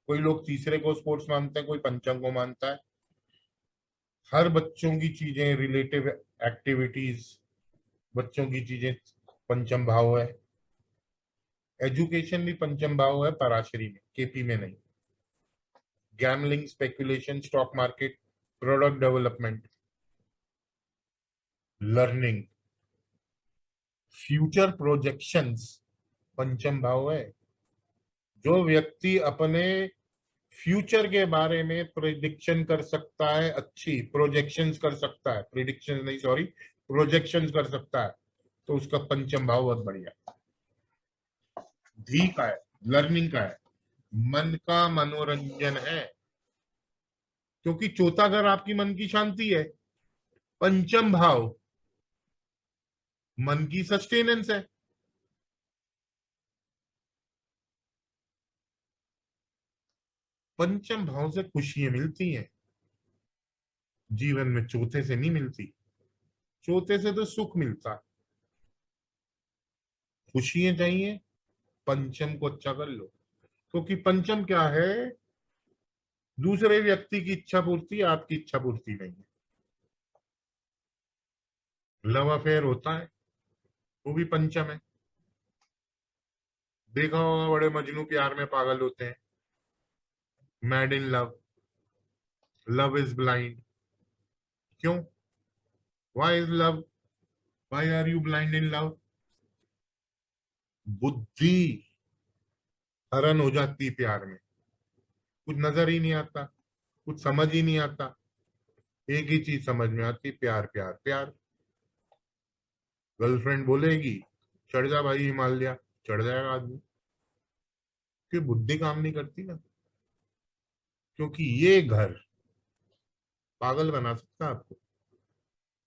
कोई लोग तीसरे को स्पोर्ट्स मानते हैं, कोई पंचम को मानता है। हर बच्चों की चीजें, रिलेटिव एक्टिविटीज, बच्चों की चीजें पंचम भाव है। एजुकेशन भी पंचम भाव है, पराशरी में, केपी में नहीं। Gambling, speculation, stock market, product development, learning, future projections पंचम भाव है। जो व्यक्ति अपने फ्यूचर के बारे में प्रिडिक्शन कर सकता है, अच्छी प्रोजेक्शंस कर सकता है, प्रिडिक्शन नहीं सॉरी, प्रोजेक्शंस कर सकता है, तो उसका पंचम भाव बहुत बढ़िया। धी का है, लर्निंग का है, मन का मनोरंजन है, क्योंकि चौथा घर आपकी मन की शांति है। पंचम भाव मन की सस्टेनेंस है। पंचम भाव से खुशियां मिलती हैं, जीवन में चौथे से नहीं मिलती। चौथे से तो सुख मिलता है। खुशियां चाहिए, पंचम को अच्छा कर लो, क्योंकि पंचम क्या है, दूसरे व्यक्ति की इच्छा पूर्ति, आपकी इच्छा पूर्ति नहीं है। लव अफेयर होता है, वो भी पंचम है। देखा होगा बड़े मजनू प्यार में पागल होते हैं, mad in love, love is blind. क्यों? Why is love, why are you blind in love? बुद्धि हरण हो जाती है प्यार में, कुछ नजर ही नहीं आता, कुछ समझ ही नहीं आता। एक ही चीज समझ में आती, प्यार प्यार प्यार। गर्लफ्रेंड बोलेगी चढ़ जा भाई हिमालय, चढ़ जाएगा आदमी, क्योंकि बुद्धि काम नहीं करती ना। क्योंकि ये घर पागल बना सकता है आपको,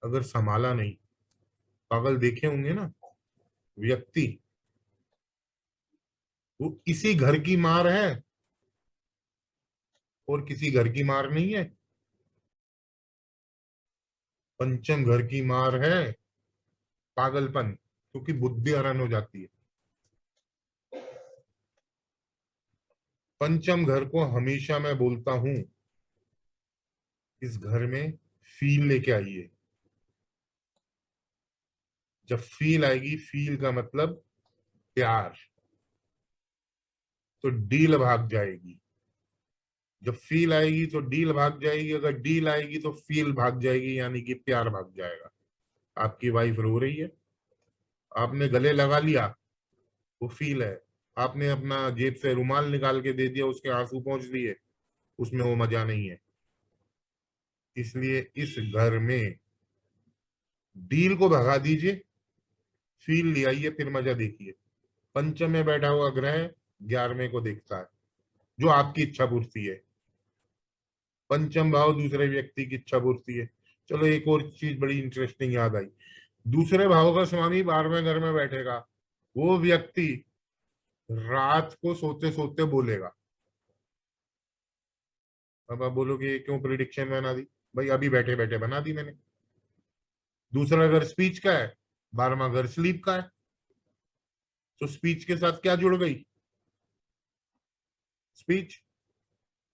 अगर संभाला नहीं। पागल देखे होंगे ना व्यक्ति, वो इसी घर की मार है और किसी घर की मार नहीं है। पंचम घर की मार है पागलपन, क्योंकि बुद्धि हरण हो जाती है। पंचम घर को हमेशा मैं बोलता हूं, इस घर में फील लेके आइए। जब फील आएगी, फील का मतलब प्यार, तो डील भाग जाएगी। जब फील आएगी तो डील भाग जाएगी, अगर डील आएगी तो फील भाग जाएगी, यानी कि प्यार भाग जाएगा। आपकी वाइफ रो रही है, आपने गले लगा लिया, वो फील है। आपने अपना जेब से रुमाल निकाल के दे दिया, उसके आंसू पहुंच दिए, उसमें वो मजा नहीं है। इसलिए इस घर में डील को भगा दीजिए, फील ले आइए, फिर मजा देखिए। पंचम में बैठा हुआ ग्रह 11वें को देखता है, जो आपकी इच्छा पूर्ति है। पंचम भाव दूसरे व्यक्ति की इच्छा पूर्ति है। चलो एक और चीज बड़ी इंटरेस्टिंग याद आई, दूसरे भाव का स्वामी 12वें घर में बैठेगा, वो व्यक्ति रात को सोते सोते बोलेगा। अब आप बोलोगे क्यों प्रिडिक्शन बना दी? भाई अभी बैठे बैठे बना दी मैंने। दूसरा घर स्पीच का है, 12वां घर स्लीप का है, तो स्पीच के साथ क्या जुड़ गई? स्पीच।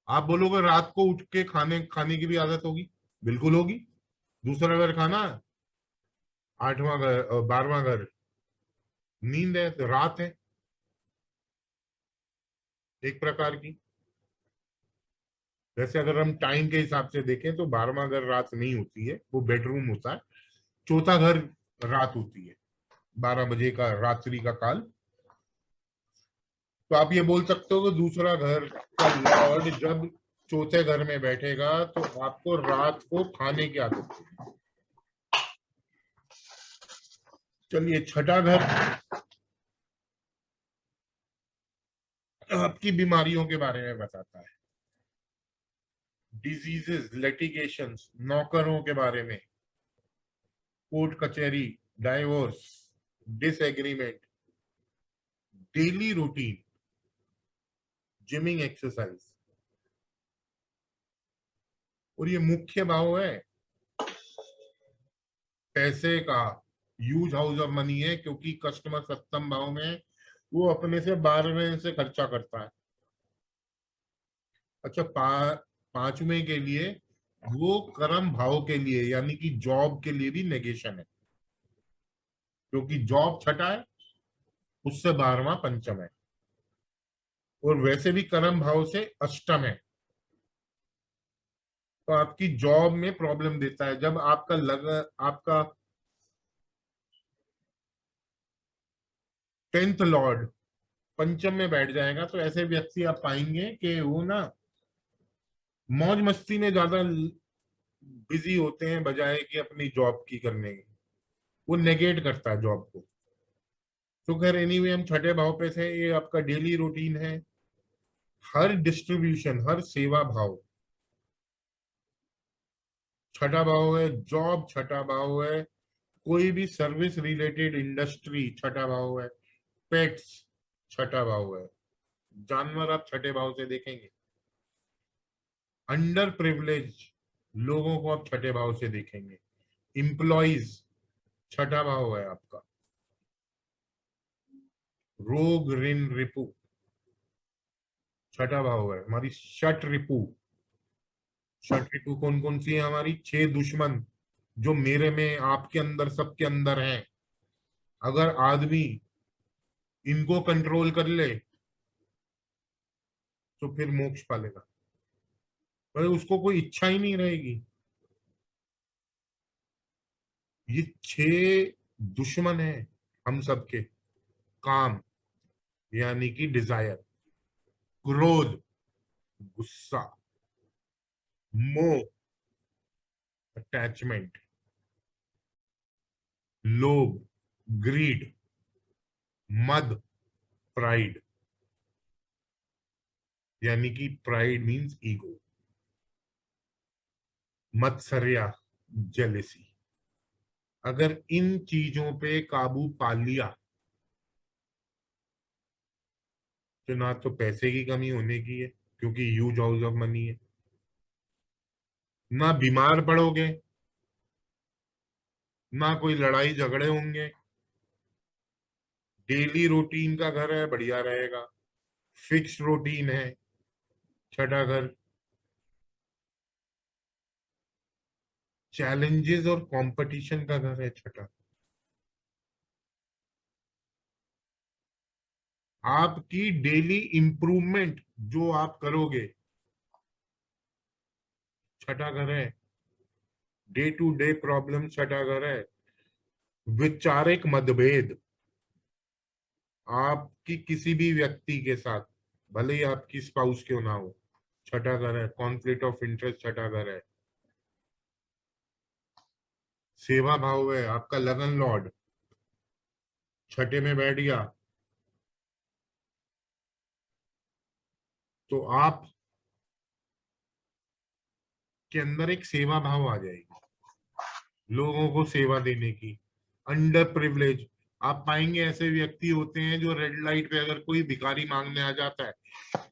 आप बोलोगे रात को उठ के खाने खाने की भी आदत होगी, बिल्कुल होगी। दूसरा घर खाना है, 8वां घर 12वां घर नींद है, तो रात है एक प्रकार की। वैसे अगर हम टाइम के हिसाब से देखें तो 12वां घर रात नहीं होती है, वो बेडरूम होता है। चौथा घर रात होती है, 12 बजे का रात्रि का काल। तो आप ये बोल सकते हो कि दूसरा घर का लॉर्ड जब चौथे घर में बैठेगा तो आपको रात को खाने की आदत होगी। चलिए छठा घर आपकी बीमारियों के बारे में बताता है। डिजीजेस, लिटिगेशंस, नौकरों के बारे में, कोर्ट कचहरी, divorce, disagreement, daily routine, gymming, exercise. और ये मुख्य भाव है पैसे का, ह्यूज हाउस ऑफ मनी है, क्योंकि कस्टमर सप्तम भाव में वो अपने से 12वें से खर्चा करता है। अच्छा, पांचवें के लिए वो कर्म भाव के लिए यानी कि जॉब के लिए भी नेगेशन है, क्योंकि जॉब छठा है, उससे 12वां पंचम है, और वैसे भी कर्म भाव से अष्टम है। तो आपकी जॉब में प्रॉब्लम देता है। जब आपका 10th लॉर्ड पंचम में बैठ जाएगा, तो ऐसे व्यक्ति आप पाएंगे कि वो ना मौज मस्ती में ज्यादा बिजी होते हैं बजाय कि अपनी जॉब की करने की। वो नेगेट करता है जॉब को। तो खैर एनीवे, हम छठे भाव पे थे। ये आपका डेली रूटीन है। हर डिस्ट्रीब्यूशन, हर सेवा भाव छठा भाव है। जॉब छठा भाव है। कोई भी सर्विस रिलेटेड इंडस्ट्री छठा भाव है। पेट्स छठा भाव है। जानवर आप छठे भाव से देखेंगे। अंडर प्रिविलेज लोगों को आप छठे भाव से देखेंगे। इंप्लॉइज छठा भाव है आपका। रोग, ऋण, रिपु छठा भाव है। हमारी षट रिपु, षट रिपु कौन कौन सी है हमारी? 6 दुश्मन जो मेरे में, आपके अंदर, सबके अंदर हैं। अगर आदमी इनको कंट्रोल कर ले तो फिर मोक्ष पालेगा, पर उसको कोई इच्छा ही नहीं रहेगी। ये 6 दुश्मन है हम सबके। काम यानी कि डिजायर, क्रोध, गुस्सा, मोह, अटैचमेंट, लोभ, ग्रीड, मद, प्राइड। यानी कि प्राइड मींस ईगो, मत्सर्या, जेलेसी। अगर इन चीजों पे काबू पा लिया तो ना तो पैसे की कमी होने की है, क्योंकि ह्यूज हाउस ऑफ मनी है, ना बीमार पड़ोगे, ना कोई लड़ाई झगड़े होंगे। डेली रूटीन का घर है, बढ़िया रहेगा। फिक्स रूटीन है छठा घर। चैलेंजेस और कंपटीशन का घर है छठा। आपकी डेली इंप्रूवमेंट जो आप करोगे, छठा घर है। डे टू डे प्रॉब्लम छठा घर है। वैचारिक मतभेद आपकी किसी भी व्यक्ति के साथ, भले ही आपकी स्पाउस क्यों ना हो, छठा घर है। कॉन्फ्लिक्ट ऑफ इंटरेस्ट छठा घर है। सेवा भाव है आपका। लगन लॉर्ड छठे में बैठ गया तो आप के अंदर एक सेवा भाव आ जाएगी, लोगों को सेवा देने की। अंडर प्रिविलेज आप पाएंगे ऐसे व्यक्ति होते हैं जो रेड लाइट पे अगर कोई भिखारी मांगने आ जाता है,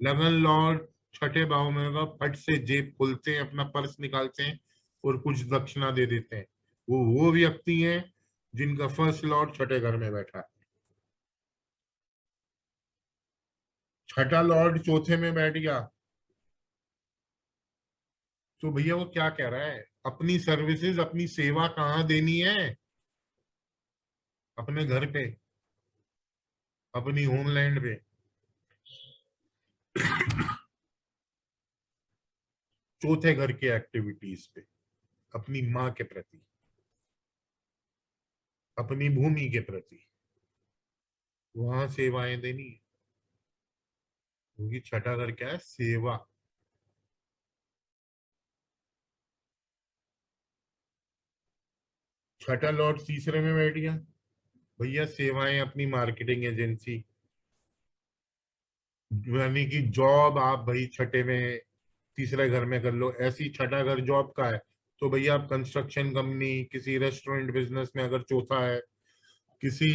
लगन लॉर्ड छठे भाव में होगा, फट से जेब खोलते हैं, अपना पर्स निकालते हैं और कुछ दक्षिणा दे देते हैं। वो व्यक्ति हैं जिनका फर्स्ट लॉर्ड छठे घर में बैठा है। छठा लॉर्ड चौथे में बैठ गया तो भैया वो क्या कह रहा है? अपनी सर्विसेज, अपनी सेवा कहाँ देनी है? अपने घर पे, अपनी होमलैंड पे। चौथे घर के एक्टिविटीज पे, अपनी माँ के प्रति, अपनी भूमि के प्रति वहां सेवाएं देनी है। क्योंकि छठा घर क्या है? सेवा। छठा लॉर्ड तीसरे में बैठ गया, भैया सेवाएं अपनी मार्केटिंग एजेंसी, यानी कि जॉब आप भाई छठे में तीसरे घर में कर लो। ऐसी छठा घर जॉब का है तो भैया आप कंस्ट्रक्शन कंपनी, किसी रेस्टोरेंट बिजनेस में, अगर चौथा है किसी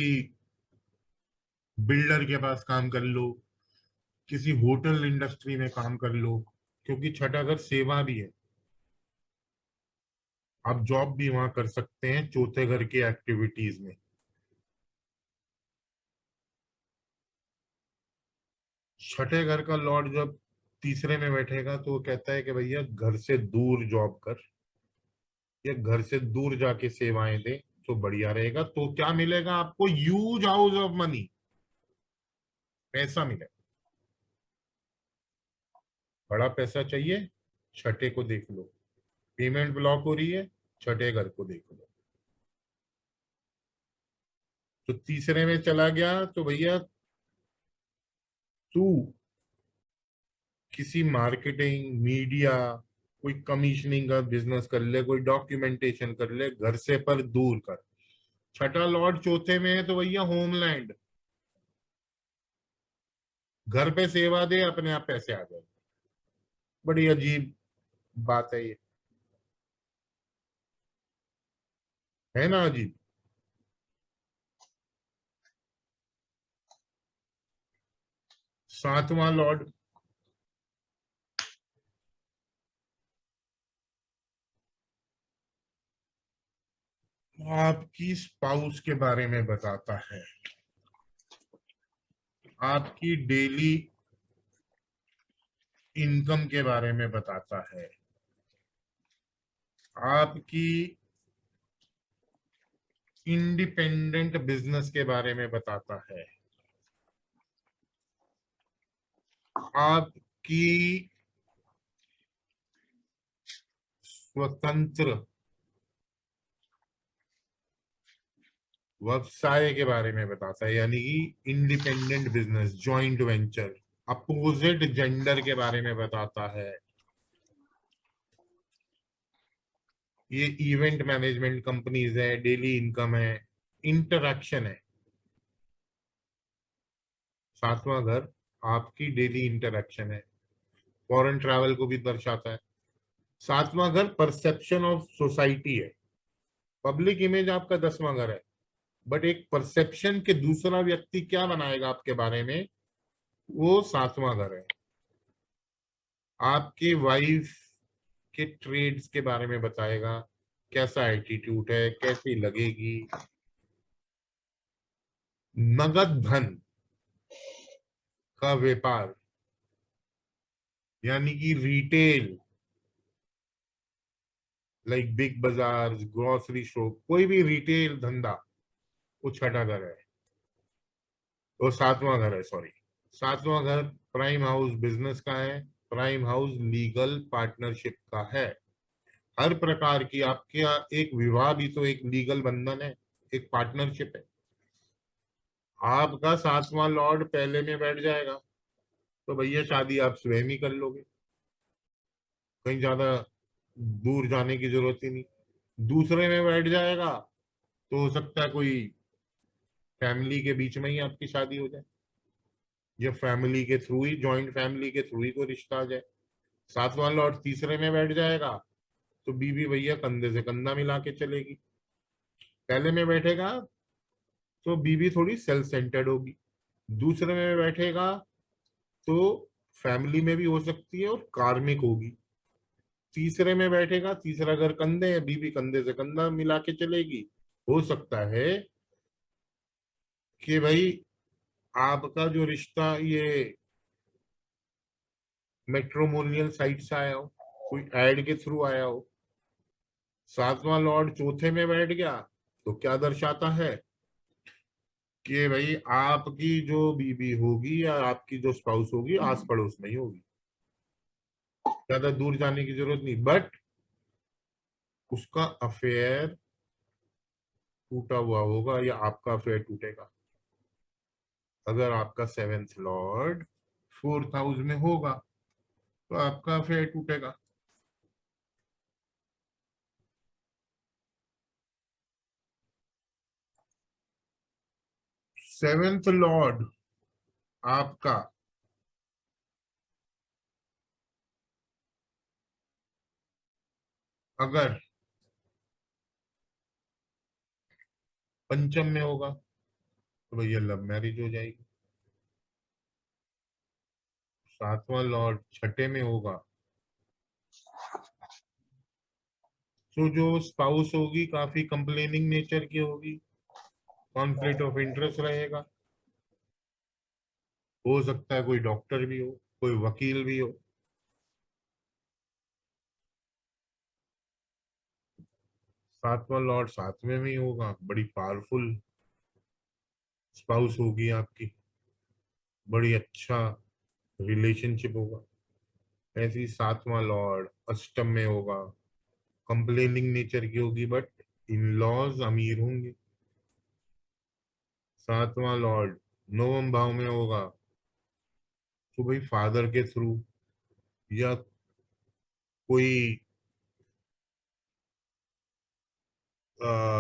बिल्डर के पास काम कर लो, किसी होटल इंडस्ट्री में काम कर लो, क्योंकि छठा घर सेवा भी है। आप जॉब भी वहां कर सकते हैं चौथे घर की एक्टिविटीज में। छठे घर का लॉर्ड जब तीसरे में बैठेगा तो वो कहता है कि भैया घर से दूर जॉब कर या घर से दूर जाके सेवाएं दे तो बढ़िया रहेगा। तो क्या मिलेगा आपको? ह्यूज हाउस ऑफ मनी, पैसा मिलेगा। बड़ा पैसा चाहिए, छठे को देख लो। पेमेंट ब्लॉक हो रही है, छठे घर को देख लो। तो तीसरे में चला गया तो भैया तू किसी मार्केटिंग, मीडिया, कोई कमीशनिंग का बिजनेस कर ले, कोई डॉक्यूमेंटेशन कर ले, घर से पर दूर कर। छठा लॉर्ड चौथे में है तो भैया होमलैंड, घर पे सेवा दे, अपने आप पैसे आ जाए। बड़ी अजीब बात है ये, है ना अजीब? सातवां लॉर्ड आपकी स्पाउस के बारे में बताता है, आपकी डेली इनकम के बारे में बताता है, आपकी इंडिपेंडेंट बिजनेस के बारे में बताता है, आपकी स्वतंत्र व्यवसाय के बारे में बताता है, यानी कि independent business, joint venture. Opposite gender के बारे में बताता है। ये इवेंट मैनेजमेंट कंपनीज है, डेली इनकम है, इंटरैक्शन है। सातवां घर आपकी डेली इंटरैक्शन है, फॉरेन ट्रैवल को भी दर्शाता है। सातवां घर परसेप्शन ऑफ सोसाइटी है, पब्लिक इमेज आपका 10वां घर है, बट एक परसेप्शन के दूसरा व्यक्ति क्या बनाएगा आपके बारे में, वो 7वां घर है। आपके वाइफ के ट्रेड्स के बारे में बताएगा, कैसा एटीट्यूड है, कैसी लगेगी। नगद धन का व्यापार, यानी कि रिटेल, लाइक बिग बाजार, ग्रोसरी शॉप, कोई भी रिटेल धंधा, वो छठा घर है, वो 7वां घर है, सॉरी। 7वां घर प्राइम हाउस बिजनेस का है, प्राइम हाउस लीगल पार्टनरशिप का है। हर प्रकार की आपके यहाँ एक विवाह भी तो एक लीगल बंधन है, एक पार्टनरशिप है। आपका 7वां लॉर्ड पहले में बैठ जाएगा तो भैया शादी आप स्वयं ही कर लोगे, कहीं ज्यादा दूर जाने की जरूरत ही नहीं। दूसरे में बैठ जाएगा तो हो सकता है कोई फैमिली के बीच में ही आपकी शादी हो जाए, या फैमिली के थ्रू ही, जॉइंट फैमिली के थ्रू ही कोई रिश्ता आ जाए। 7वां लॉर्ड तीसरे में बैठ जाएगा तो बीवी भैया कंधे से कंधा मिला के चलेगी। पहले में बैठेगा तो बीवी थोड़ी सेल्फ सेंटर्ड होगी, दूसरे में बैठेगा तो फैमिली में भी हो सकती है और कार्मिक होगी। तीसरे में बैठेगा, तीसरा घर कंधे है, बीवी कंधे से कंधा मिला के चलेगी। हो सकता है कि भाई आपका जो रिश्ता ये मेट्रोमोनियल साइट से आया हो, कोई एड के थ्रू आया हो। 7वां लॉर्ड चौथे में बैठ गया तो क्या दर्शाता है कि भाई आपकी जो बीबी होगी या आपकी जो स्पाउस होगी आस पड़ोस में ही होगी, ज्यादा दूर जाने की जरूरत नहीं, बट उसका अफेयर टूटा हुआ होगा या आपका अफेयर टूटेगा अगर आपका 7th लॉर्ड 4th हाउस में होगा, तो आपका अफेयर टूटेगा। सेवेंथ लॉर्ड आपका अगर पंचम में होगा तो भैया लव मैरिज हो जाएगी। सातवां लॉर्ड छठे में होगा तो जो स्पाउस होगी काफी कंप्लेनिंग नेचर की होगी, कॉन्फ्लिक्ट ऑफ इंटरेस्ट रहेगा। हो सकता है कोई डॉक्टर भी हो, कोई वकील भी हो। सातवां लॉर्ड सातवें में ही होगा, बड़ी पावरफुल स्पाउस होगी आपकी, बड़ी अच्छा रिलेशनशिप होगा। ऐसे ही सातवां लॉर्ड अष्टम में होगा, कंप्लेनिंग नेचर की होगी बट इन लॉज अमीर होंगे। सातवां लॉर्ड नवम भाव में होगा तो भाई फादर के थ्रू या कोई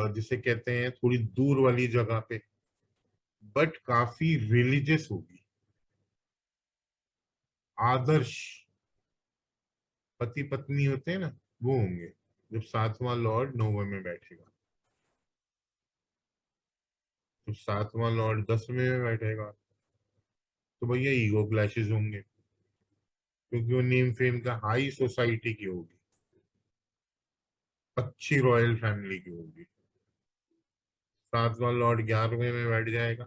जिसे कहते हैं थोड़ी दूर वाली जगह पे, बट काफी रिलीजियस होगी, आदर्श पति पत्नी होते हैं ना वो होंगे जब सातवां लॉर्ड नौवें में बैठेगा। तो सातवां लॉर्ड 10वें में बैठेगा तो भैया ईगो क्लैशेस होंगे, क्योंकि वो नेम फेम का हाई सोसाइटी की होगी, अच्छी रॉयल फैमिली की होगी। सातवां लॉर्ड 11वें में बैठ जाएगा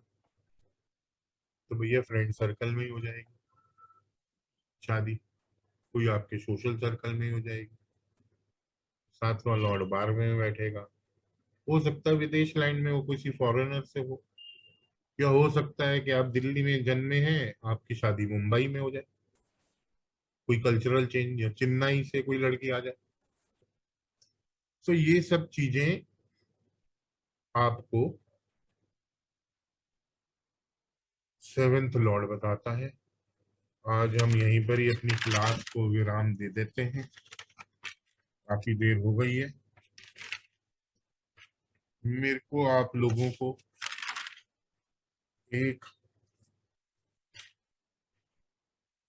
तो भैया फ्रेंड सर्कल में ही हो जाएगी शादी, कोई आपके सोशल सर्कल में ही हो जाएगी। सातवां लॉर्ड 12वें में बैठेगा, हो सकता है विदेश लाइन में हो, किसी फॉरेनर से हो, या हो सकता है कि आप दिल्ली में जन्मे हैं आपकी शादी मुंबई में हो जाए, कोई कल्चरल चेंज, या चेन्नई से कोई लड़की आ जाए। तो ये सब चीजें आपको सेवेंथ लॉर्ड बताता है। आज हम यहीं पर ही अपनी क्लास को विराम दे देते हैं, काफी देर हो गई है। मेरे को आप लोगों को एक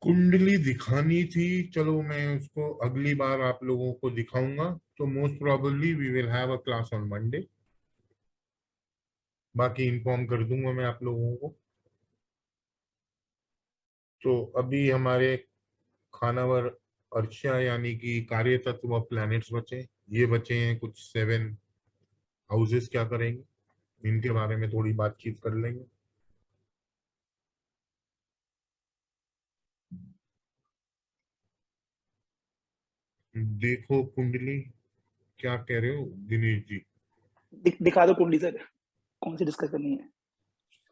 कुंडली दिखानी थी, चलो मैं उसको अगली बार आप लोगों को दिखाऊंगा। तो most probably we will have a class on Monday, बाकी इन्फॉर्म कर दूंगा मैं आप लोगों को। तो अभी हमारे खानावर अर्चा यानी कि कार्य तत्व प्लैनेट्स बचे, ये बचे हैं कुछ 7 हाउसेस। क्या करेंगे इनके बारे में थोड़ी बातचीत कर लेंगे। देखो कुंडली, क्या कह रहे हो दिनेश जी? दिखा दो कुंडली सर, कौन सी डिस्कस करनी है?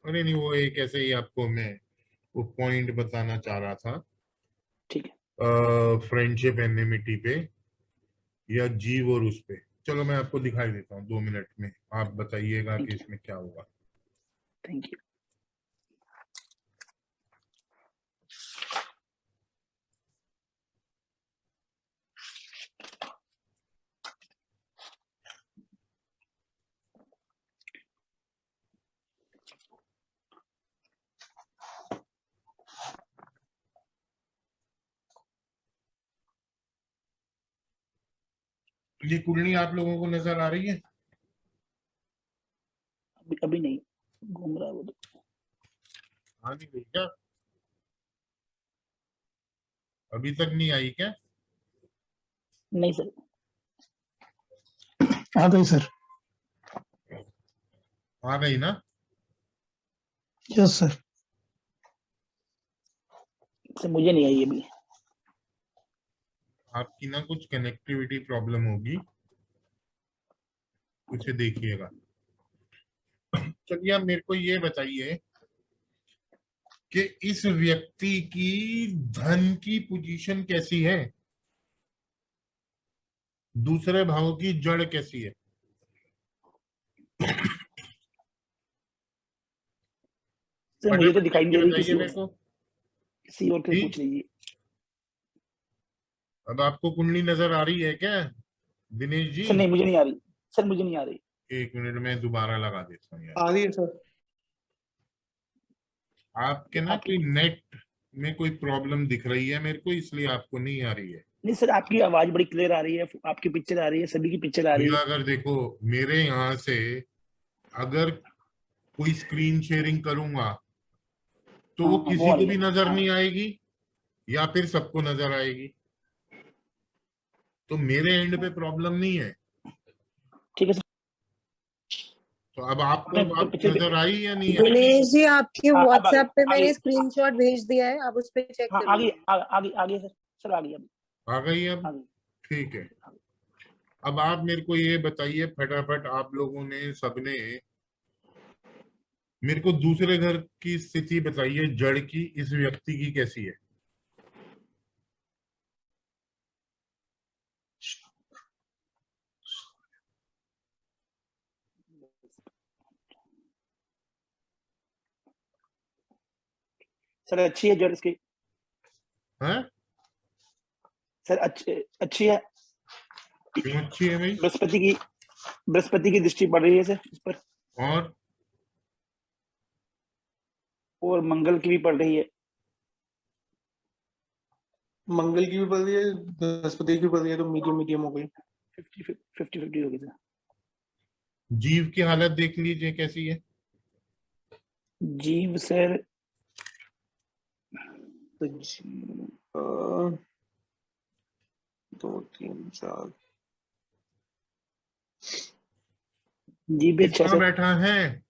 अरे नहीं, वो एक ऐसे ही आपको मैं वो पॉइंट बताना चाह रहा था, ठीक है। फ्रेंडशिप एनिमिटी पे या जीव और उस पे। चलो मैं आपको दिखाई देता हूँ 2 मिनट में, आप बताइएगा कि थैंक यू, इसमें क्या होगा। Thank you. ये कुंडली आप लोगों को नजर आ रही है? अभी नहीं, घूम रहा है वो तो। आ नहीं गई क्या? अभी तक नहीं आई क्या? नहीं सर। आ गई सर। आ गई ना? Yes sir. सर मुझे नहीं आई अभी। आपकी ना कुछ कनेक्टिविटी प्रॉब्लम होगी, उसे देखिएगा। चलिए अब मेरे को ये बताइए कि इस व्यक्ति की धन की पोजीशन कैसी है, दूसरे भाव की जड़ कैसी है? सर मुझे तो फटाफट दिखाई देख नहीं के दे रही, बताइए मेरे को। किसी और से जी? पूछ लीजिए। अब आपको कुंडली नजर आ रही है क्या दिनेश जी? सर नहीं, मुझे नहीं आ रही। सर मुझे नहीं आ रही। 1 मिनट में दोबारा लगा देता हूँ यार। आ रही है सर। आपके ना आपकी कोई नेट में कोई प्रॉब्लम दिख रही है मेरे को, इसलिए आपको नहीं आ रही है। नहीं सर, आपकी आवाज बड़ी क्लियर आ रही है, आपकी पिक्चर आ रही है, सभी की पिक्चर आ रही भैया है। अगर देखो मेरे यहाँ से अगर कोई स्क्रीन शेयरिंग करूंगा तो हाँ वो हाँ, वो किसी आ को रही भी है। नजर हाँ नहीं आएगी या फिर सबको नजर आएगी। तो मेरे एंड पे प्रॉब्लम नहीं है। ठीक है सर। तो अब आपको आपने तो बात पिक्चर नजर आई या नहीं आई? दिनेश जी, आपके हाँ, अब व्हाट्सएप पे आगे मैंने स्क्रीनशॉट भेज दिया है, आप उस पे चेक हाँ, कर आगे लीजिए। आगे आगे सर। सर आगे अब आ गई अब? आगे। ठीक है। अब आप मेरे को ये बताइए फटाफट, आप लोगों ने सबने मेरे को दूसरे घर की स्थिति बताइए, जड़ की इस व्यक्ति की कैसी है? सर अच्छी है जड़ इसकी। हैं? सर अच्छी है। क्यों अच्छी है भाई? बृहस्पति की दृष्टि पड़ रही है सर इस पर, और और मंगल की भी पड़ रही है। मंगल की भी पड़ रही है, बृहस्पति की भी पड़ रही है, तो मीडियम मीडियम हो गई। 50-50 हो गई सर। जीव की हालत देख लीजिए कैसी है। जीव सर, तो जी 2 3 4 जीव भी अच्छा है कहाँ सर। बैठा है?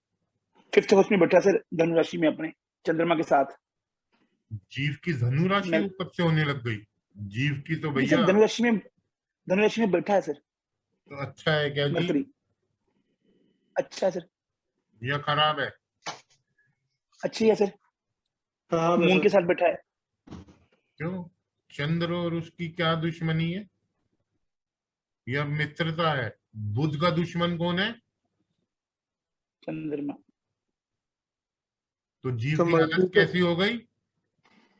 5th हाउस में बैठा सर, धनु राशि में अपने चंद्रमा के साथ। जीव की धनु राशि मैं कब से होने लग गई? जीव की तो नहीं सर, भैया धनु राशि में बैठा है सर तो अच्छा है क्या जी मरकरी। अच्छा है सर, या खराब है? अच्छी है सर। हाँ मून के साथ बैठा है। क्यों? चंद्र और उसकी क्या दुश्मनी है या मित्रता है? बुध का दुश्मन कौन है? चंद्रमा। तो जीव तो की मरकरी हालत तो कैसी हो गई?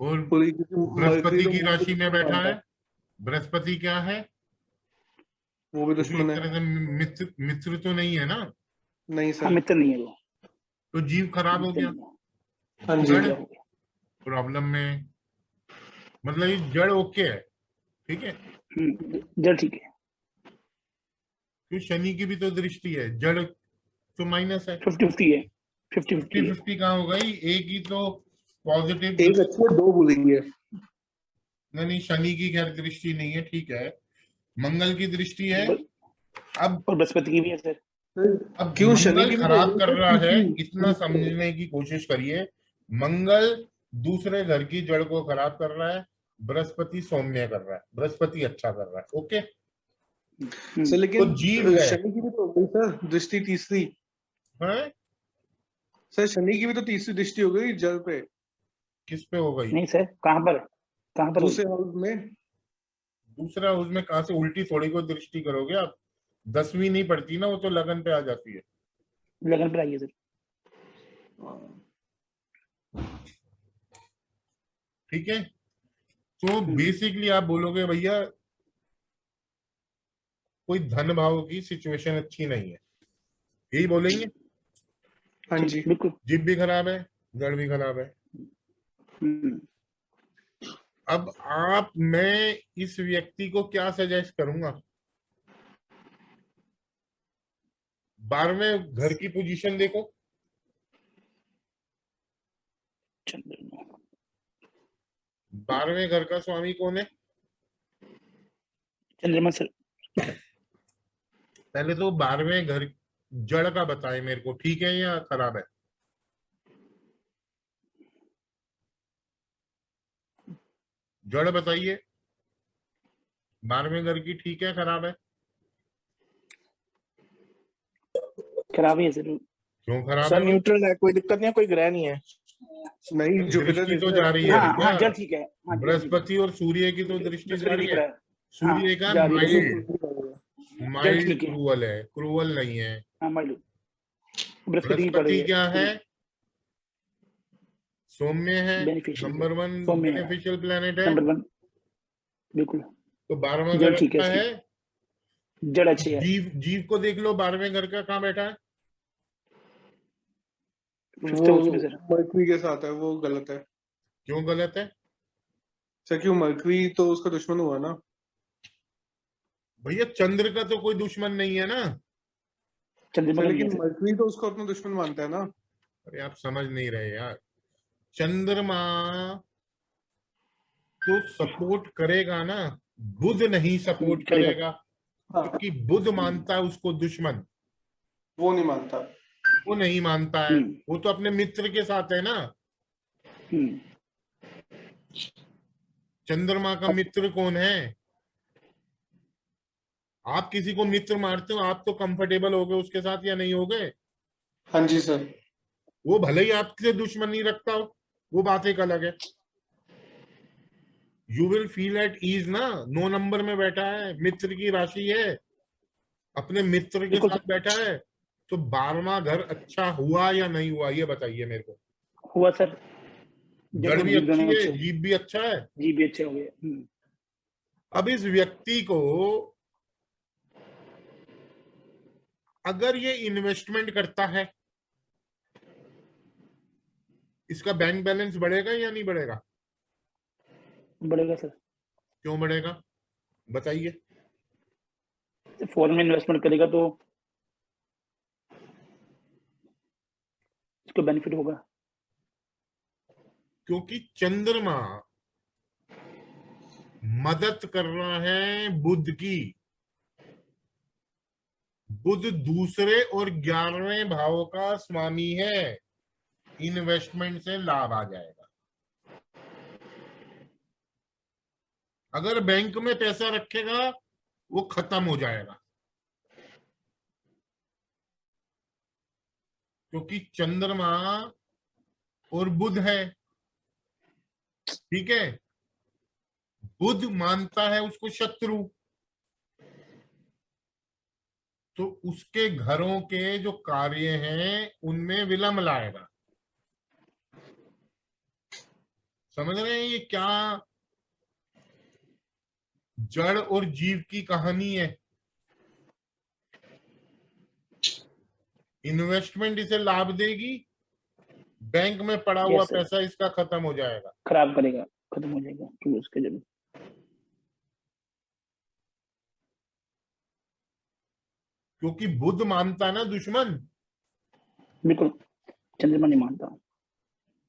और पूरी मरकरी बृहस्पति तो की मून के राशि में दुश्मन बैठा मानता है। है, बृहस्पति क्या है? वो भी वो भी एक दुश्मन है। तरह से मित्र मित्र तो नहीं है ना? नहीं हाँ, सर। मित्र नहीं है वो। तो जीव खराब हो मित्र गया। नहीं है। हाँ जी। जड़ हो गया। प्रॉब्लम में, मतलब ये जड़ ओके है, ठीक है। जड़ ठीक है। तो शनि की भी तो दृष्टि है, जड़ तो माइनस है। 50-50 है। 50-50 है। 50-50 कहाँ हो गई? एक ही तो पॉजिटिव एक अच्छी है, 2 बुरी है। नहीं, शनि की खैर दृष्टि नहीं है, ठीक है। मंगल की दृष्टि है। अब और बृहस्पति की भी है सर। अब क्यों शनि मंगल की भी तो खराब हो कर गई रहा है, तीसरी इतना तीसरी। समझने की कोशिश करिए। मंगल दूसरे घर की जड़ को खराब कर रहा है, बृहस्पति सौम्य कर रहा है, बृहस्पति अच्छा कर रहा है, ओके। सर लेकिन तो जीव है। शनि की भी तो हो गई सर दृष्टि तीसरी। हैं? सर शनि की भी तो तीसरी दृष्टि हो गई जल पे, किस पे हो गई? नहीं सर, कहाँ पर दूसरे हाउस में। दूसरा उसमें कहां से उल्टी थोड़ी कोई दृष्टि करोगे आप? 10वीं नहीं पड़ती ना, वो तो लगन पे आ जाती है। लगन पर आई है सर। ठीक है। तो बेसिकली आप बोलोगे भैया कोई धन भाव की सिचुएशन अच्छी नहीं है, यही बोलेंगे। हाँ ठीक, जी। बिल्कुल। जीभ भी खराब है, जड़ भी खराब है। अब मैं इस व्यक्ति को क्या सजेस्ट करूंगा? 12वें घर की पोजीशन देखो। चंद्रमा। 12वें घर का स्वामी कौन है? चंद्रमा सर। पहले तो 12वें घर जड़ का बताए मेरे को, ठीक है या खराब है? जड़ बताइए, 12वें घर की ठीक है खराब है? खराब ही है सर। क्यों खराब सर है? न्यूट्रल है, कोई दिक्कत नहीं है, कोई ग्रह नहीं है। नहीं जुपिटर दृष्टि तो जा रही है हाँ भैया। हाँ, जड़ ठीक है। हाँ, जड़ ठीक है। बृहस्पति और सूर्य की तो दृष्टि जा बृहस्पति रही दिख है। रहा है। सूर्य हाँ, का जा रही है। माइल्ड जड़ ठीक है। क्रूअल है, क्रूअल नहीं है। हाँ, माइलू। बृहस्पति की पड़ रही बृहस्पति है। क्या है? सौम्य है, बेनिफिशियल नंबर 1 सौम्य है। बेनिफिशियल प्लेनेट है। नंबर 1 बिल्कुल। तो 12वां जड़ घर ठीक है अच्छा इसकी। है। जड़ अच्छी है। जीव को देख लो, 12वें घर का कहाँ बैठा है? 5th हाउस में सर। मरकरी के साथ है, वो गलत है। क्यों गलत है? सर क्यों मरकरी तो उसका दुश्मन हुआ ना। भैया चंद्र का तो कोई दुश्मन नहीं है ना। चंद्रमा का नहीं है लेकिन सर। मरकरी तो उसको अपना दुश्मन मानता है ना। अरे आप समझ नहीं रहे यार। चंद्रमा तो सपोर्ट करेगा ना, बुध नहीं सपोर्ट करेगा। करेगा, हाँ, क्योंकि बुध मानता है उसको दुश्मन। वो नहीं मानता। वो नहीं मानता है, हम्म वो तो अपने मित्र के साथ है ना। हम्म। चंद्रमा का अब मित्र कौन है? आप किसी को मित्र मारते हो, आप तो कंफर्टेबल हो गए उसके साथ या नहीं हो गए? हाँ जी सर। वो भले ही आपसे दुश्मनी रखता हो, वो बात एक अलग है। You will feel at ease ना। 9 नंबर में बैठा है, मित्र की राशि है, अपने मित्र के बिल्कुल साथ सर, बैठा है। तो 12वां घर अच्छा हुआ या नहीं हुआ, ये बताइए मेरे को। हुआ सर। जन्म जड़ और भी जीव अच्छी दोनों है, अच्छे हुए। जीव भी अच्छा है। जी भी अच्छे हो गए। अब इस व्यक्ति को अगर ये इन्वेस्टमेंट करता है, इसका बैंक बैलेंस बढ़ेगा या नहीं बढ़ेगा? बढ़ेगा सर। क्यों बढ़ेगा, बताइए। फॉरेन में इन्वेस्टमेंट करेगा तो उसको बेनिफिट होगा। क्योंकि चंद्रमा मदद कर रहा है बुध की। बुध दूसरे और 11वें भाव का स्वामी है। इन्वेस्टमेंट से लाभ आ जाएगा। अगर बैंक में पैसा रखेगा वो खत्म हो जाएगा, क्योंकि चंद्रमा और बुध है। ठीक है, बुध मानता है उसको शत्रु, तो उसके घरों के जो कार्य हैं उनमें विलंब लाएगा। समझ रहे हैं ये क्या जड़ और जीव की कहानी है? इन्वेस्टमेंट इसे लाभ देगी, बैंक में पड़ा हुआ यस सर। पैसा इसका खत्म हो जाएगा। खराब करेगा, खत्म हो जाएगा क्योंकि उसके जब क्योंकि बुध मानता ना दुश्मन, बिल्कुल चंद्रमा नहीं मानता।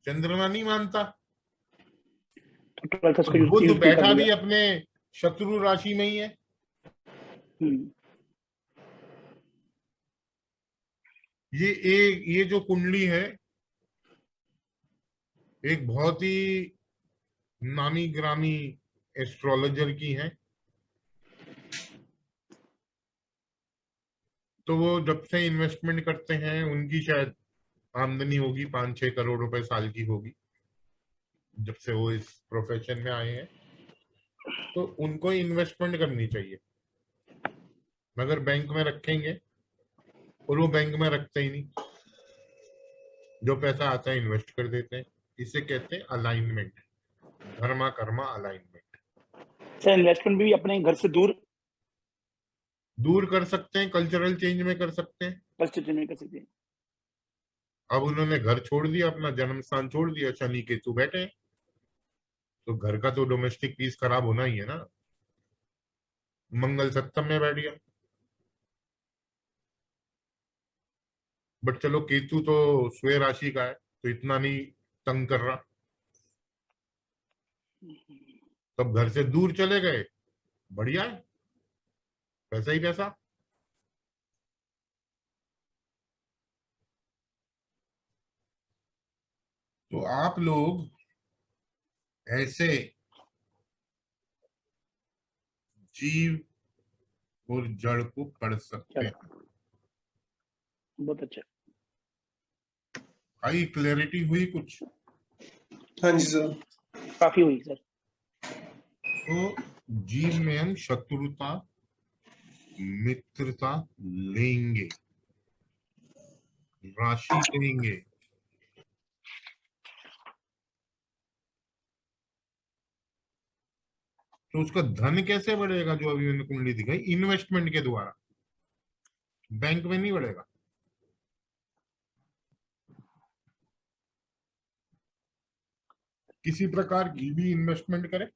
चंद्रमा नहीं मानता। तो 12th और उसको यूज बुध यूजफुल कर बैठा लिया। भी अपने शत्रु राशि में ही है। हम्म ये जो कुंडली है, एक बहुत ही नामी ग्रामी एस्ट्रोलॉजर की है। तो वो जब से इन्वेस्टमेंट करते हैं उनकी शायद आमदनी होगी 5-6 करोड़ रुपए साल की होगी, जब से वो इस प्रोफेशन में आए हैं। तो उनको इन्वेस्टमेंट करनी चाहिए, मगर बैंक में रखेंगे और वो बैंक में रखते ही नहीं, जो पैसा आता है इन्वेस्ट कर देते हैं। इसे कहते हैं अलाइनमेंट, धर्मा कर्मा अलाइनमेंट। सर इन्वेस्टमेंट भी अपने घर से दूर दूर कर सकते हैं, कल्चरल चेंज में कर सकते हैं। परिस्थिति में कर सकते हैं। अब उन्होंने घर छोड़ दिया, अपना जन्म स्थान छोड़ दिया, शनि केतु बैठे हैं, तो घर का तो डोमेस्टिक पीस खराब होना ही है ना। मंगल सप्तम में बैठ गया, बट चलो केतु तो स्वयं राशि का है, तो इतना नहीं तंग कर रहा। तब घर से दूर चले गए, बढ़िया है, पैसा ही पैसा। तो आप लोग ऐसे जीव और जड़ को पढ़ सकते चलो हैं। बहुत अच्छा। आई क्लैरिटी हुई कुछ? हाँ जी सर। काफी हुई सर। तो जीव में हम शत्रुता मित्रता लेंगे, राशि लेंगे। तो उसका धन कैसे बढ़ेगा? जो अभी मैंने कुंडली दिखाई, इन्वेस्टमेंट के द्वारा, बैंक में नहीं बढ़ेगा। किसी प्रकार की भी इन्वेस्टमेंट करें,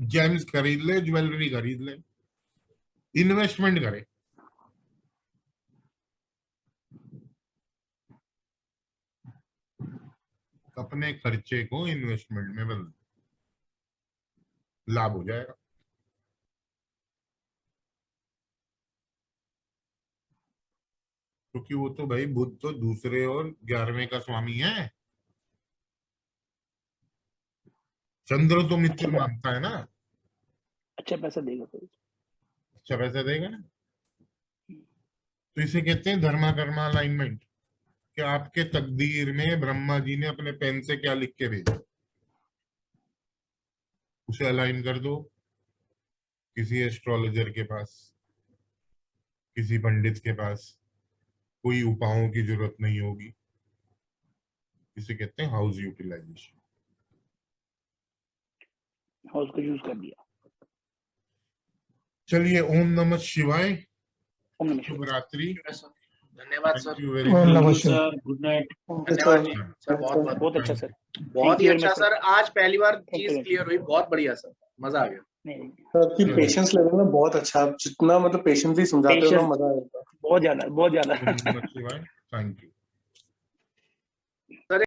जेम्स खरीद ले, ज्वेलरी खरीद ले, इन्वेस्टमेंट करे। अपने खर्चे को इन्वेस्टमेंट में बदल, लाभ हो जाएगा। क्योंकि वो तो भाई बुध तो दूसरे और 11वें का स्वामी है। चंद्र तो मित्र मानता है ना, अच्छा पैसा देगा कोई। अच्छा पैसा देगा ना। तो इसे कहते हैं धर्मा कर्मा अलाइनमेंट, कि आपके तकदीर में ब्रह्मा जी ने अपने पेन से क्या लिख के भेजा, उसे अलाइन कर दो। किसी एस्ट्रोलॉजर के पास, किसी पंडित के पास कोई उपायों की जरूरत नहीं होगी। इसे कहते हैं हाउस यूटिलाइजेशन। हाउस को यूज कर दिया। चलिए, ओम नमः शिवाय, ओम नमः शिवाय। शुभ रात्रि। धन्यवाद थैंक सर। यू वेरी ओम मच। नमः शिवाय। Good night. ओके धन्यवाद सर। जी सर, बहुत बहुत अच्छा सर। बहुत ही Thank you very अच्छा much, सर। आज पहली बार Thank चीज you. क्लियर हुई, बहुत बढ़िया सर, मजा आ गया। नहीं, आपकी पेशेंस लेवल ना बहुत अच्छा, आप जितना मतलब पेशेंटली समझाते हो ना Patience- मजा आता है। बहुत ज्यादा बहुत ज्यादा। ओम नमः शिवाय। Thank you.